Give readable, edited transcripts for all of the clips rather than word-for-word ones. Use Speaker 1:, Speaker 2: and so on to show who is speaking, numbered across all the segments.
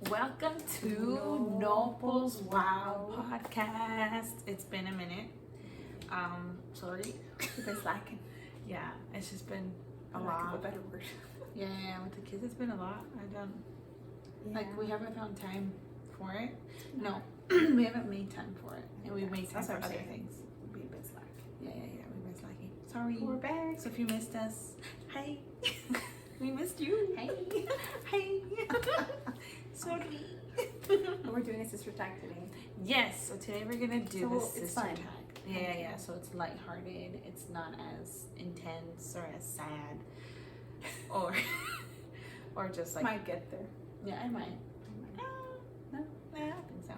Speaker 1: Welcome to Nopal's Wow Podcast. It's been a minute. Sorry.
Speaker 2: You've been slacking.
Speaker 1: Yeah, it's just been a
Speaker 2: Lack
Speaker 1: lot.
Speaker 2: of a better word.
Speaker 1: Yeah, with the kids, it's been a lot. Like, we haven't found time for it. No, we haven't made time for it. And we've made time
Speaker 2: That's
Speaker 1: for
Speaker 2: what I'm
Speaker 1: other
Speaker 2: saying.
Speaker 1: things.
Speaker 2: We've been slacking.
Speaker 1: Yeah, we've been slacking. Sorry.
Speaker 2: We're back.
Speaker 1: So if you missed us, hi. We missed you.
Speaker 2: Hey.
Speaker 1: Hey. Sorry.
Speaker 2: We're doing a sister tag today.
Speaker 1: Yes, so today we're gonna do
Speaker 2: So
Speaker 1: the
Speaker 2: it's
Speaker 1: sister
Speaker 2: fun.
Speaker 1: tag. Yeah. So it's lighthearted. It's not as intense or as sad, or or just like
Speaker 2: Might get there.
Speaker 1: yeah, I might.
Speaker 2: No?
Speaker 1: Nah, I think so.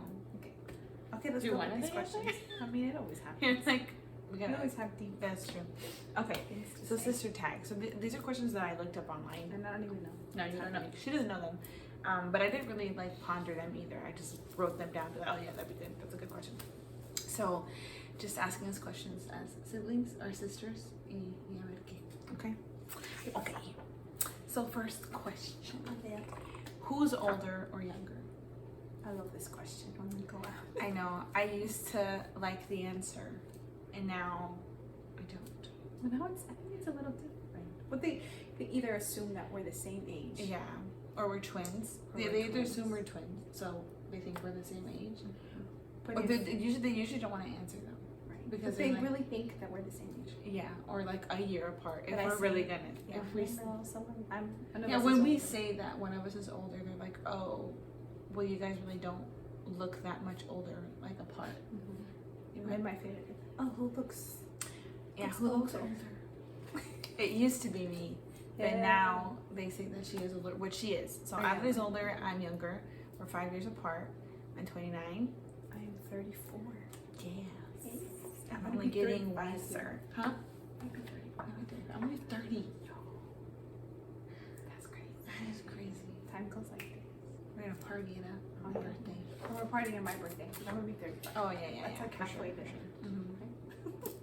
Speaker 2: Okay, let's
Speaker 1: Do you
Speaker 2: go
Speaker 1: want
Speaker 2: with these
Speaker 1: to answer?
Speaker 2: questions. I mean, it always happens.
Speaker 1: It's like we
Speaker 2: We
Speaker 1: gotta.
Speaker 2: always have deep
Speaker 1: That's true. Okay,
Speaker 2: things to
Speaker 1: so
Speaker 2: say.
Speaker 1: sister tag. So these are questions that I looked up online.
Speaker 2: And I don't even know.
Speaker 1: No, you don't know. She doesn't know them. But I didn't really like ponder them either. I just wrote them down. Oh yeah, that'd be good. That's a good question. So, just asking us questions as siblings or sisters. Okay. Okay. So first question:
Speaker 2: Yeah.
Speaker 1: who's older or younger?
Speaker 2: I love this question. I'm gonna go out.
Speaker 1: I know. I used to like the answer, and now I don't.
Speaker 2: Well, now I think it's a little different. But they either assume that we're the same age.
Speaker 1: Yeah. Or we're twins.
Speaker 2: Or
Speaker 1: They
Speaker 2: we're
Speaker 1: either
Speaker 2: twins.
Speaker 1: assume we're twins, so they think we're the same age.
Speaker 2: But
Speaker 1: But
Speaker 2: if-
Speaker 1: they usually don't want to answer them.
Speaker 2: right.
Speaker 1: because
Speaker 2: But they
Speaker 1: they're like-
Speaker 2: really think that we're the same age.
Speaker 1: Yeah, or like a year apart. If
Speaker 2: But I
Speaker 1: we're really
Speaker 2: say-
Speaker 1: gonna,
Speaker 2: Yeah.
Speaker 1: if we,
Speaker 2: No, someone. I know
Speaker 1: yeah,
Speaker 2: this
Speaker 1: when
Speaker 2: is
Speaker 1: we
Speaker 2: older.
Speaker 1: say that one of us is older, they're like, oh, well, you guys really don't look that much older, like apart.
Speaker 2: Mhm.
Speaker 1: You know?
Speaker 2: And my favorite is, oh, who looks
Speaker 1: Yeah,
Speaker 2: looks
Speaker 1: who looks
Speaker 2: older?
Speaker 1: older? It used to be me, but
Speaker 2: Yeah.
Speaker 1: now they say that she is older, which she is. So
Speaker 2: I am.
Speaker 1: Adelaide's older, I'm younger. We're 5 years apart. I'm 29.
Speaker 2: I am 34.
Speaker 1: Yes. I'm
Speaker 2: gonna
Speaker 1: only
Speaker 2: be
Speaker 1: getting
Speaker 2: 35
Speaker 1: wiser.
Speaker 2: soon.
Speaker 1: Huh?
Speaker 2: I'll be 35.
Speaker 1: I'm only 30.
Speaker 2: That's crazy.
Speaker 1: That is crazy.
Speaker 2: Time goes like this.
Speaker 1: We're gonna party it up on
Speaker 2: Oh,
Speaker 1: my
Speaker 2: yeah.
Speaker 1: birthday.
Speaker 2: Well, we're partying on my birthday. So I'm gonna be 35.
Speaker 1: Oh yeah,
Speaker 2: That's like
Speaker 1: for
Speaker 2: halfway
Speaker 1: sure,
Speaker 2: there.
Speaker 1: for sure.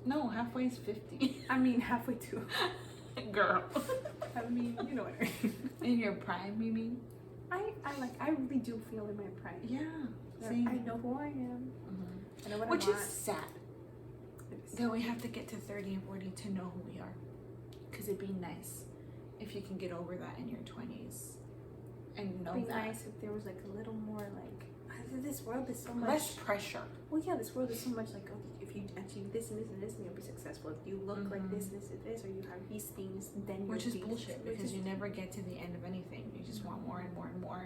Speaker 1: No, halfway is 50.
Speaker 2: I mean, halfway to.
Speaker 1: Girl.
Speaker 2: I mean, you know what I mean.
Speaker 1: In your prime, you mean?
Speaker 2: I really do feel in my pride.
Speaker 1: Yeah.
Speaker 2: That
Speaker 1: Same.
Speaker 2: I know who I am. I know what
Speaker 1: Which
Speaker 2: I
Speaker 1: is
Speaker 2: want.
Speaker 1: sad that we have to get to 30 and 40 to know who we are. Because it'd be nice if you can get over that in your 20s and know
Speaker 2: It'd be
Speaker 1: that.
Speaker 2: nice if there was like a little more like, this world is so much.
Speaker 1: Less pressure.
Speaker 2: Well, yeah, this world is so much like, okay, if you achieve this and this and this, then you'll be successful. If you look like this and this and this, or you have these things, then you'll
Speaker 1: Which is
Speaker 2: be
Speaker 1: bullshit
Speaker 2: successful.
Speaker 1: because you never get to the end of anything. You just want more and more and more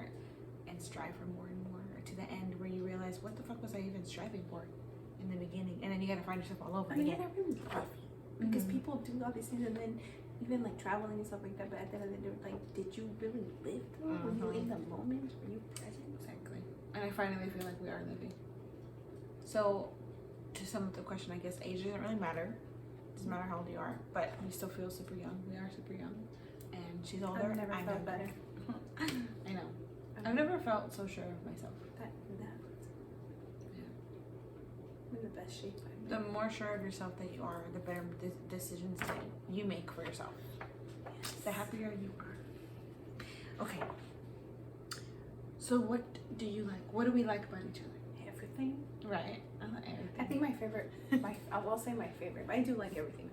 Speaker 1: and strive for more and more to the end where you realize, what the fuck was I even striving for in the beginning? And then you gotta find yourself all over
Speaker 2: I mean,
Speaker 1: again.
Speaker 2: you're not really happy because
Speaker 1: Mhm.
Speaker 2: people do all these things and then even like traveling and stuff like that. But at the end of the day, they're like, did you really live though? Were you in the moment? Were you present?
Speaker 1: Exactly. And I finally feel like we are living. So, to sum up the question, I guess age doesn't really matter. Doesn't matter how old you are, but we still feel super young. We are super young. And she's older.
Speaker 2: I've never
Speaker 1: I'm
Speaker 2: felt
Speaker 1: younger.
Speaker 2: better.
Speaker 1: I know. I've never felt so sure of myself.
Speaker 2: That.
Speaker 1: Yeah.
Speaker 2: I'm in the best shape I've
Speaker 1: The
Speaker 2: been.
Speaker 1: more sure of yourself that you are, the better decisions that you make for yourself. The happier you are. Okay. So what do you like? What do we like about each other?
Speaker 2: Everything.
Speaker 1: Right. I like everything.
Speaker 2: I think my favorite. I will say my favorite, but I do like everything.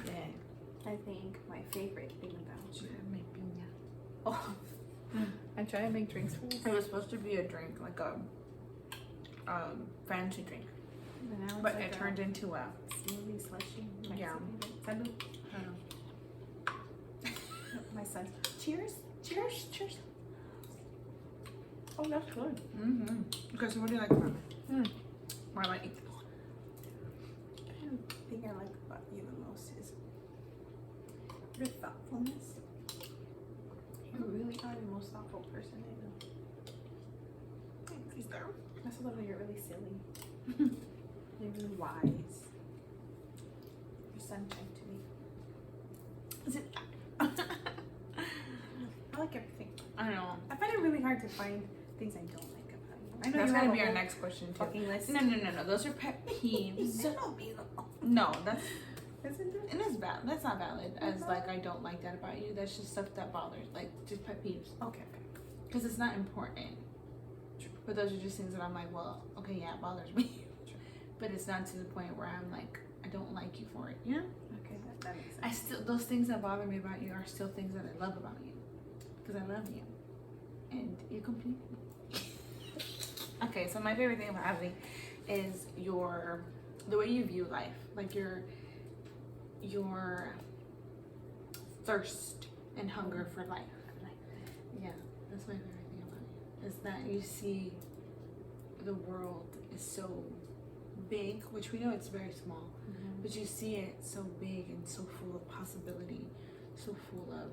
Speaker 1: Yeah.
Speaker 2: I think my favorite thing about you.
Speaker 1: Mi piña.
Speaker 2: Oh, I'm trying to make drinks for you.
Speaker 1: It was supposed to be a drink, like a fancy drink,
Speaker 2: And now it's
Speaker 1: but
Speaker 2: like
Speaker 1: it
Speaker 2: a
Speaker 1: turned into a
Speaker 2: smoothie slushy.
Speaker 1: Yeah.
Speaker 2: Salud.
Speaker 1: I don't know.
Speaker 2: My son. Cheers. Cheers. Cheers. Oh, that's good.
Speaker 1: Mm-hmm. Okay, so what do you like about me? What do I eat?
Speaker 2: The thing I like about you the most is your thoughtfulness. You really are the most thoughtful person I know.
Speaker 1: Is there?
Speaker 2: I also love that you're really silly. You're really wise. You're sunshine to me.
Speaker 1: Is it?
Speaker 2: I like everything.
Speaker 1: I know.
Speaker 2: I find it really hard to find things I don't like about you. I know
Speaker 1: That's
Speaker 2: you have
Speaker 1: gonna
Speaker 2: a
Speaker 1: be our
Speaker 2: whole
Speaker 1: next question too.
Speaker 2: fucking list.
Speaker 1: No. Those are pet peeves.
Speaker 2: That'll be
Speaker 1: No, that's
Speaker 2: Isn't it?
Speaker 1: and it's valid. That's not valid. As like I don't like that about you. That's just stuff that bothers. Like just pet peeves.
Speaker 2: Okay.
Speaker 1: Because it's not important. But those are just things that I'm like, well, okay, yeah, it bothers me. But it's not to the point where I'm like, I don't like you for it, you know?
Speaker 2: Okay, that makes sense.
Speaker 1: I still, those things that bother me about you are still things that I love about you. Because I love you. And you complete me. Okay, so my favorite thing about Adley is the way you view life. Like your thirst and hunger for life. Yeah, that's my favorite thing about you. Is that you see the world is so big, which we know it's very small, but you see it so big and so full of possibility, so full of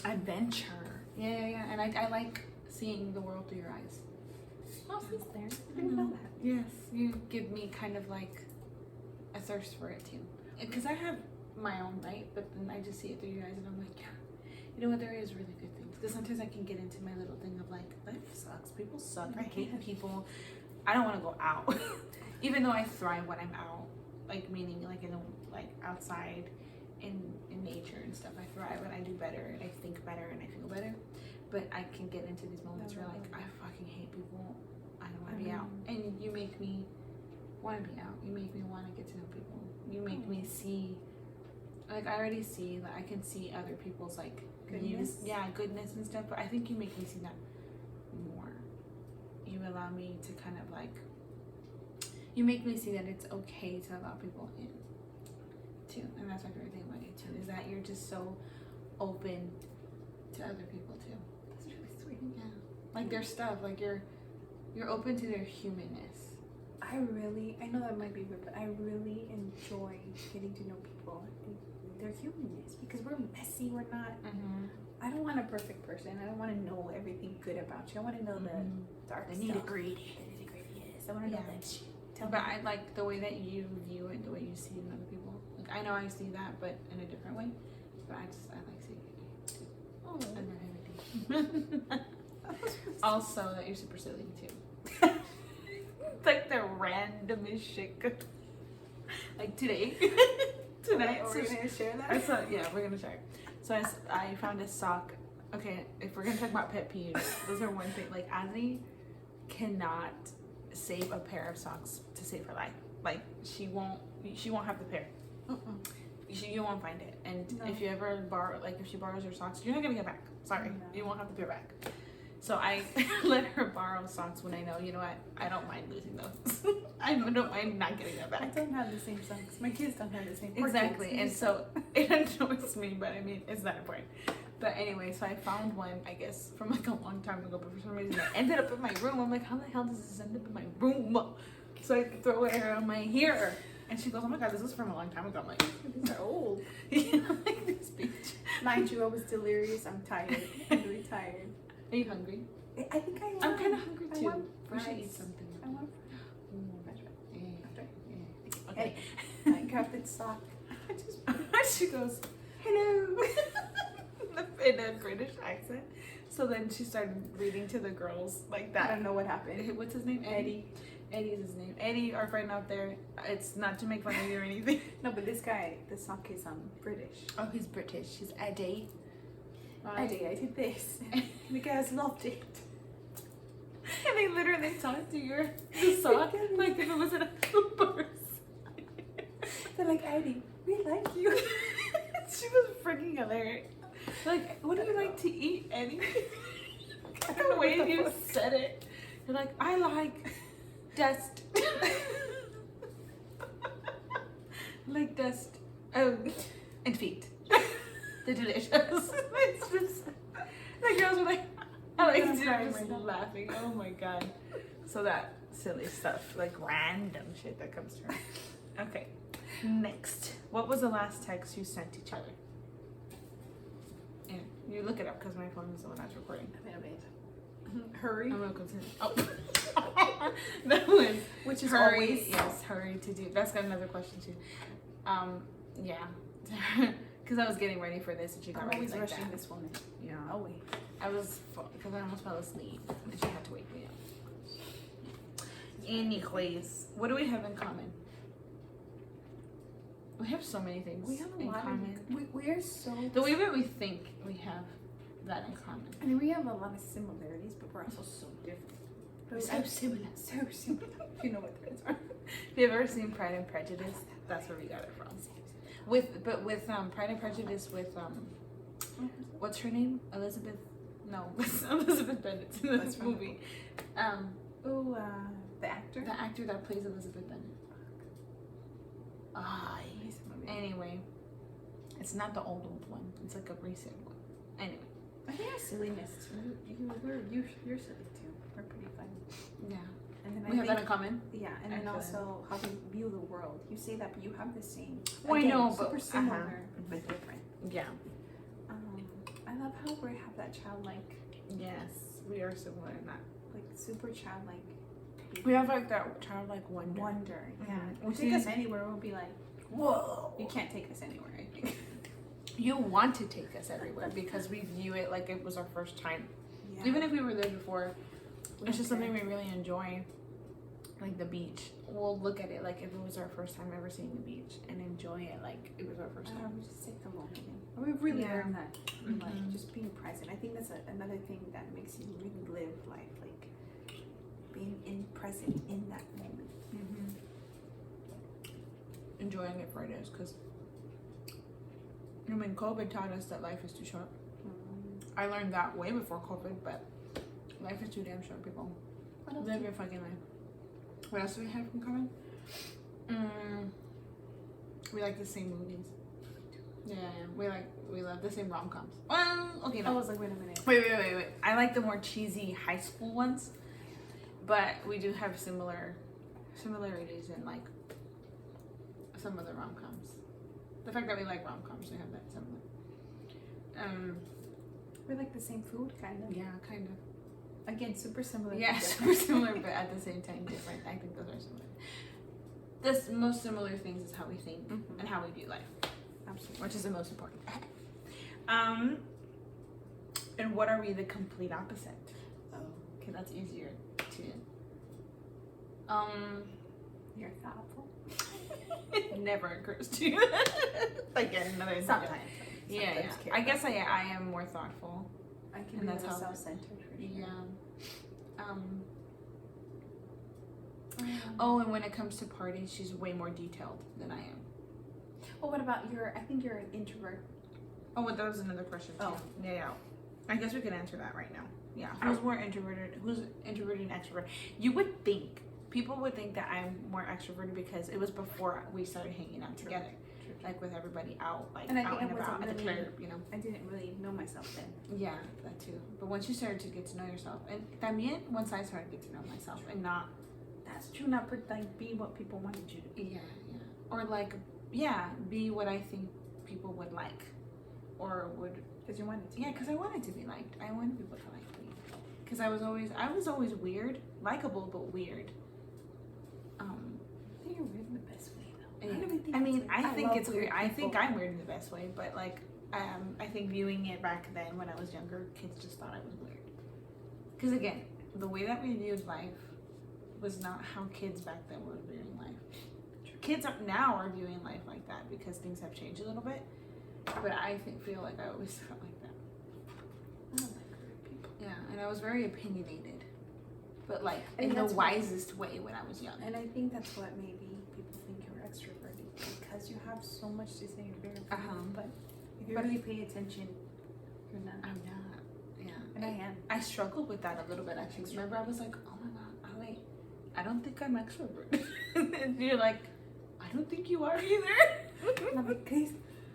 Speaker 1: adventure. Yeah. And I like seeing the world through your eyes.
Speaker 2: Oh, he's there. I didn't know that.
Speaker 1: Yes, you give me kind of like a thirst for it too. Because I have my own, right? But then I just see it through your eyes and I'm like, yeah, you know what, there is really good things. Because sometimes I can get into my little thing of like, life sucks, people suck, I hate people. I don't want to go out. Even though I thrive when I'm out, like meaning like in like outside in nature and stuff, I thrive and I do better and I think better and I feel better. But I can get into these moments where like, I fucking hate people. I don't want to be out. And you make me want to be out. You make me want to get to know people. You make me see, like I already see, like I can see other people's like
Speaker 2: goodness.
Speaker 1: Goodness and stuff. But I think you make me see that more. You allow me to kind of like, you make me see that it's okay to allow people in too. And that's my favorite thing about you too, is that you're just so open to other people too.
Speaker 2: That's really sweet.
Speaker 1: Yeah. Like their stuff, like you're open to their humanness.
Speaker 2: I know that might be weird, but I really enjoy getting to know people and their humanness, because we're messy. We're not. I don't want a perfect person. I don't want to know everything good about you. I want to know the dark stuff. The nitty-gritty. Yes, I want to know that shit.
Speaker 1: But I like the way that you view it, the way you see it in other people. Like I know I see that, but in a different way. But I like seeing it too.
Speaker 2: Oh,
Speaker 1: And then everything. Also, that you're super silly too. Like the randomest shit. Like today. Tonight.
Speaker 2: Are we gonna share that?
Speaker 1: Yeah, we're gonna share. So I found a sock. Okay, if we're gonna talk about pet peeves, those are one thing. Like Adley cannot save a pair of socks to save her life. Like she won't have the pair. You won't find it. And if you ever borrow, like if she borrows your socks, you're not gonna get back. Sorry, you won't have the pair back. So I let her borrow socks when I know, you know what, I don't mind losing those. I don't mind not getting them back.
Speaker 2: I don't have the same socks. My kids don't have the same.
Speaker 1: Exactly, and so it annoys me, but I mean, it's not important. But anyway, so I found one, I guess, from like a long time ago, but for some reason it ended up in my room. I'm like, how the hell does this end up in my room? So I throw it on my hair, and she goes, oh my god, this is from a long time ago. I'm like,
Speaker 2: these are old.
Speaker 1: Like this bitch.
Speaker 2: Mind you, I was delirious. I'm tired. I'm really tired.
Speaker 1: Are you hungry?
Speaker 2: I think I am.
Speaker 1: I'm kind of hungry too.
Speaker 2: I want
Speaker 1: We should
Speaker 2: fries.
Speaker 1: eat something.
Speaker 2: I want
Speaker 1: fries. Yeah.
Speaker 2: Okay.
Speaker 1: Okay.
Speaker 2: I grabbed the sock.
Speaker 1: She goes, hello, in a British accent. So then she started reading to the girls like that.
Speaker 2: I don't know what happened.
Speaker 1: What's his name?
Speaker 2: Eddie.
Speaker 1: Eddie is his name. Eddie, our friend out there. It's not to make fun of you or anything.
Speaker 2: No, but this guy, the sock is British.
Speaker 1: Oh, he's British. He's Eddie.
Speaker 2: Eddie, I did this. And the guys loved it.
Speaker 1: And they literally talked to the sock like if it was an actual person.
Speaker 2: They're like, Eddie, we like you.
Speaker 1: She was freaking hilarious. Like, what do you like to eat, Eddie? The way you said it. You're like, I like dust. Like dust. Oh, and feet. They're delicious. It's just, the girls were like, Alex just laughing. Oh my god. So that silly stuff, like random shit that comes through. Okay. Next. What was the last text you sent each other? Yeah, you look it up because my phone is the one that's recording.
Speaker 2: Hurry.
Speaker 1: I'm gonna continue. Oh. That was
Speaker 2: Which is
Speaker 1: hurry.
Speaker 2: always.
Speaker 1: Yes, hurry to do. That's got another question too. Yeah. Because I was getting ready for this and she got
Speaker 2: I'm
Speaker 1: ready
Speaker 2: always
Speaker 1: like
Speaker 2: rushing
Speaker 1: that.
Speaker 2: this woman.
Speaker 1: Yeah.
Speaker 2: Always.
Speaker 1: I was, because I almost fell asleep and she had to wake me up. Anyways, what do we have in common? We have so many things
Speaker 2: We have a
Speaker 1: in
Speaker 2: lot
Speaker 1: common.
Speaker 2: we are so.
Speaker 1: The way that we think, we have that in common.
Speaker 2: I mean, we have a lot of similarities, but we're also so different.
Speaker 1: So similar.
Speaker 2: So similar. If you know what threads are.
Speaker 1: Have you ever seen Pride and Prejudice? That's where we got it from. With Pride and Prejudice with what's her name? Elizabeth. No, it's Elizabeth Bennet in this movie.
Speaker 2: The actor.
Speaker 1: The actor that plays Elizabeth Bennet. Ah, anyway, it's not the old one. It's like a recent one. Anyway.
Speaker 2: I think our silliness too. You're silly too. We're pretty funny.
Speaker 1: Yeah.
Speaker 2: And then
Speaker 1: We have that in common.
Speaker 2: Yeah, and then also how we view the world. You say that, but you have the same.
Speaker 1: Well, I know, but
Speaker 2: super similar, but different.
Speaker 1: Yeah.
Speaker 2: I love how we have that childlike,
Speaker 1: Yes, we are similar in that.
Speaker 2: like super childlike.
Speaker 1: We have like that childlike wonder.
Speaker 2: Yeah.
Speaker 1: Mhm.
Speaker 2: Take us anywhere, we'll be like,
Speaker 1: Whoa.
Speaker 2: you can't take us anywhere. I think.
Speaker 1: You want to take us everywhere because we view it like it was our first time.
Speaker 2: Yeah.
Speaker 1: Even if we were there before, it's just something we really enjoy. Like the beach. We'll look at it like if it was our first time ever seeing the beach and enjoy it like it was our first time.
Speaker 2: We just take the moment. We really
Speaker 1: Yeah.
Speaker 2: learn that.
Speaker 1: Mhm.
Speaker 2: Like just being present. I think that's another thing that makes you really live life. Like being present in that moment.
Speaker 1: Enjoying it for it is because I mean COVID taught us that life is too short. I learned that way before COVID, but life is too damn short, people. Live your fucking life. What else do we have in common? We like the same movies. Yeah, we love the same rom-coms. Well, okay, no.
Speaker 2: I was like, wait a minute.
Speaker 1: Wait. I like the more cheesy high school ones, but we do have similarities in like some of the rom-coms. The fact that we like rom-coms, we have that similar.
Speaker 2: We like the same food, kind of.
Speaker 1: Yeah, kind of.
Speaker 2: Again, super similar.
Speaker 1: Yeah, super similar, but at the same time different. I think those are similar. The most similar things is how we think and how we view life.
Speaker 2: Absolutely.
Speaker 1: Which is the most important. And what are we the complete opposite?
Speaker 2: Oh.
Speaker 1: Okay, that's easier to.
Speaker 2: You're thoughtful.
Speaker 1: It never occurs to you. Again, another
Speaker 2: Sometimes.
Speaker 1: Yeah. I guess I am more thoughtful.
Speaker 2: I can
Speaker 1: And
Speaker 2: be
Speaker 1: that's
Speaker 2: a
Speaker 1: how-
Speaker 2: little self-centered for sure.
Speaker 1: Yeah. Oh, and when it comes to parties, she's way more detailed than I am.
Speaker 2: Well, what about I think you're an introvert.
Speaker 1: Oh, well, that was another question too.
Speaker 2: Oh.
Speaker 1: Yeah. I guess we can answer that right now. Yeah. Who's more introverted? Who's introverted and extrovert? You would think, people would think that I'm more extroverted because it was before we started hanging out together. Like with everybody out, like
Speaker 2: And I
Speaker 1: out
Speaker 2: think
Speaker 1: and
Speaker 2: I
Speaker 1: about at
Speaker 2: wasn't
Speaker 1: the
Speaker 2: really-
Speaker 1: club, you know.
Speaker 2: I didn't really know myself then.
Speaker 1: Yeah, that too. But once you started to get to know yourself, and también once I started to get to know myself and not,
Speaker 2: That's true. Not like be what people wanted you to be.
Speaker 1: yeah, or like, be what I think people would like, or would,
Speaker 2: Because you wanted to.
Speaker 1: yeah, because I wanted to be liked. I wanted people to like me. Because I was always weird, likable but weird.
Speaker 2: I think you're weird in the best way, though.
Speaker 1: Yeah.
Speaker 2: I mean,
Speaker 1: I think
Speaker 2: love
Speaker 1: it's weird. I think
Speaker 2: people.
Speaker 1: I'm weird in the best way, but like, I think viewing it back then when I was younger, kids just thought I was weird. Because again, the way that we viewed life was not how kids back then were viewing life. Kids now are viewing life like that because things have changed a little bit. But I feel like I always felt like that.
Speaker 2: I don't like weird people.
Speaker 1: Yeah, and I was very opinionated, but like
Speaker 2: And
Speaker 1: in the
Speaker 2: that's why-
Speaker 1: wisest way when I was young.
Speaker 2: And I think that's what maybe people think you're extroverted because you have so much to say. You're very opinionated. But if you really pay attention, you're not.
Speaker 1: I'm not. Yeah.
Speaker 2: And I am.
Speaker 1: I struggled with that a little bit actually. 'Cause remember, I was like, oh my god, wait, I don't think I'm extrovert. And you're like, I don't think you are either.
Speaker 2: And I'm like, guys,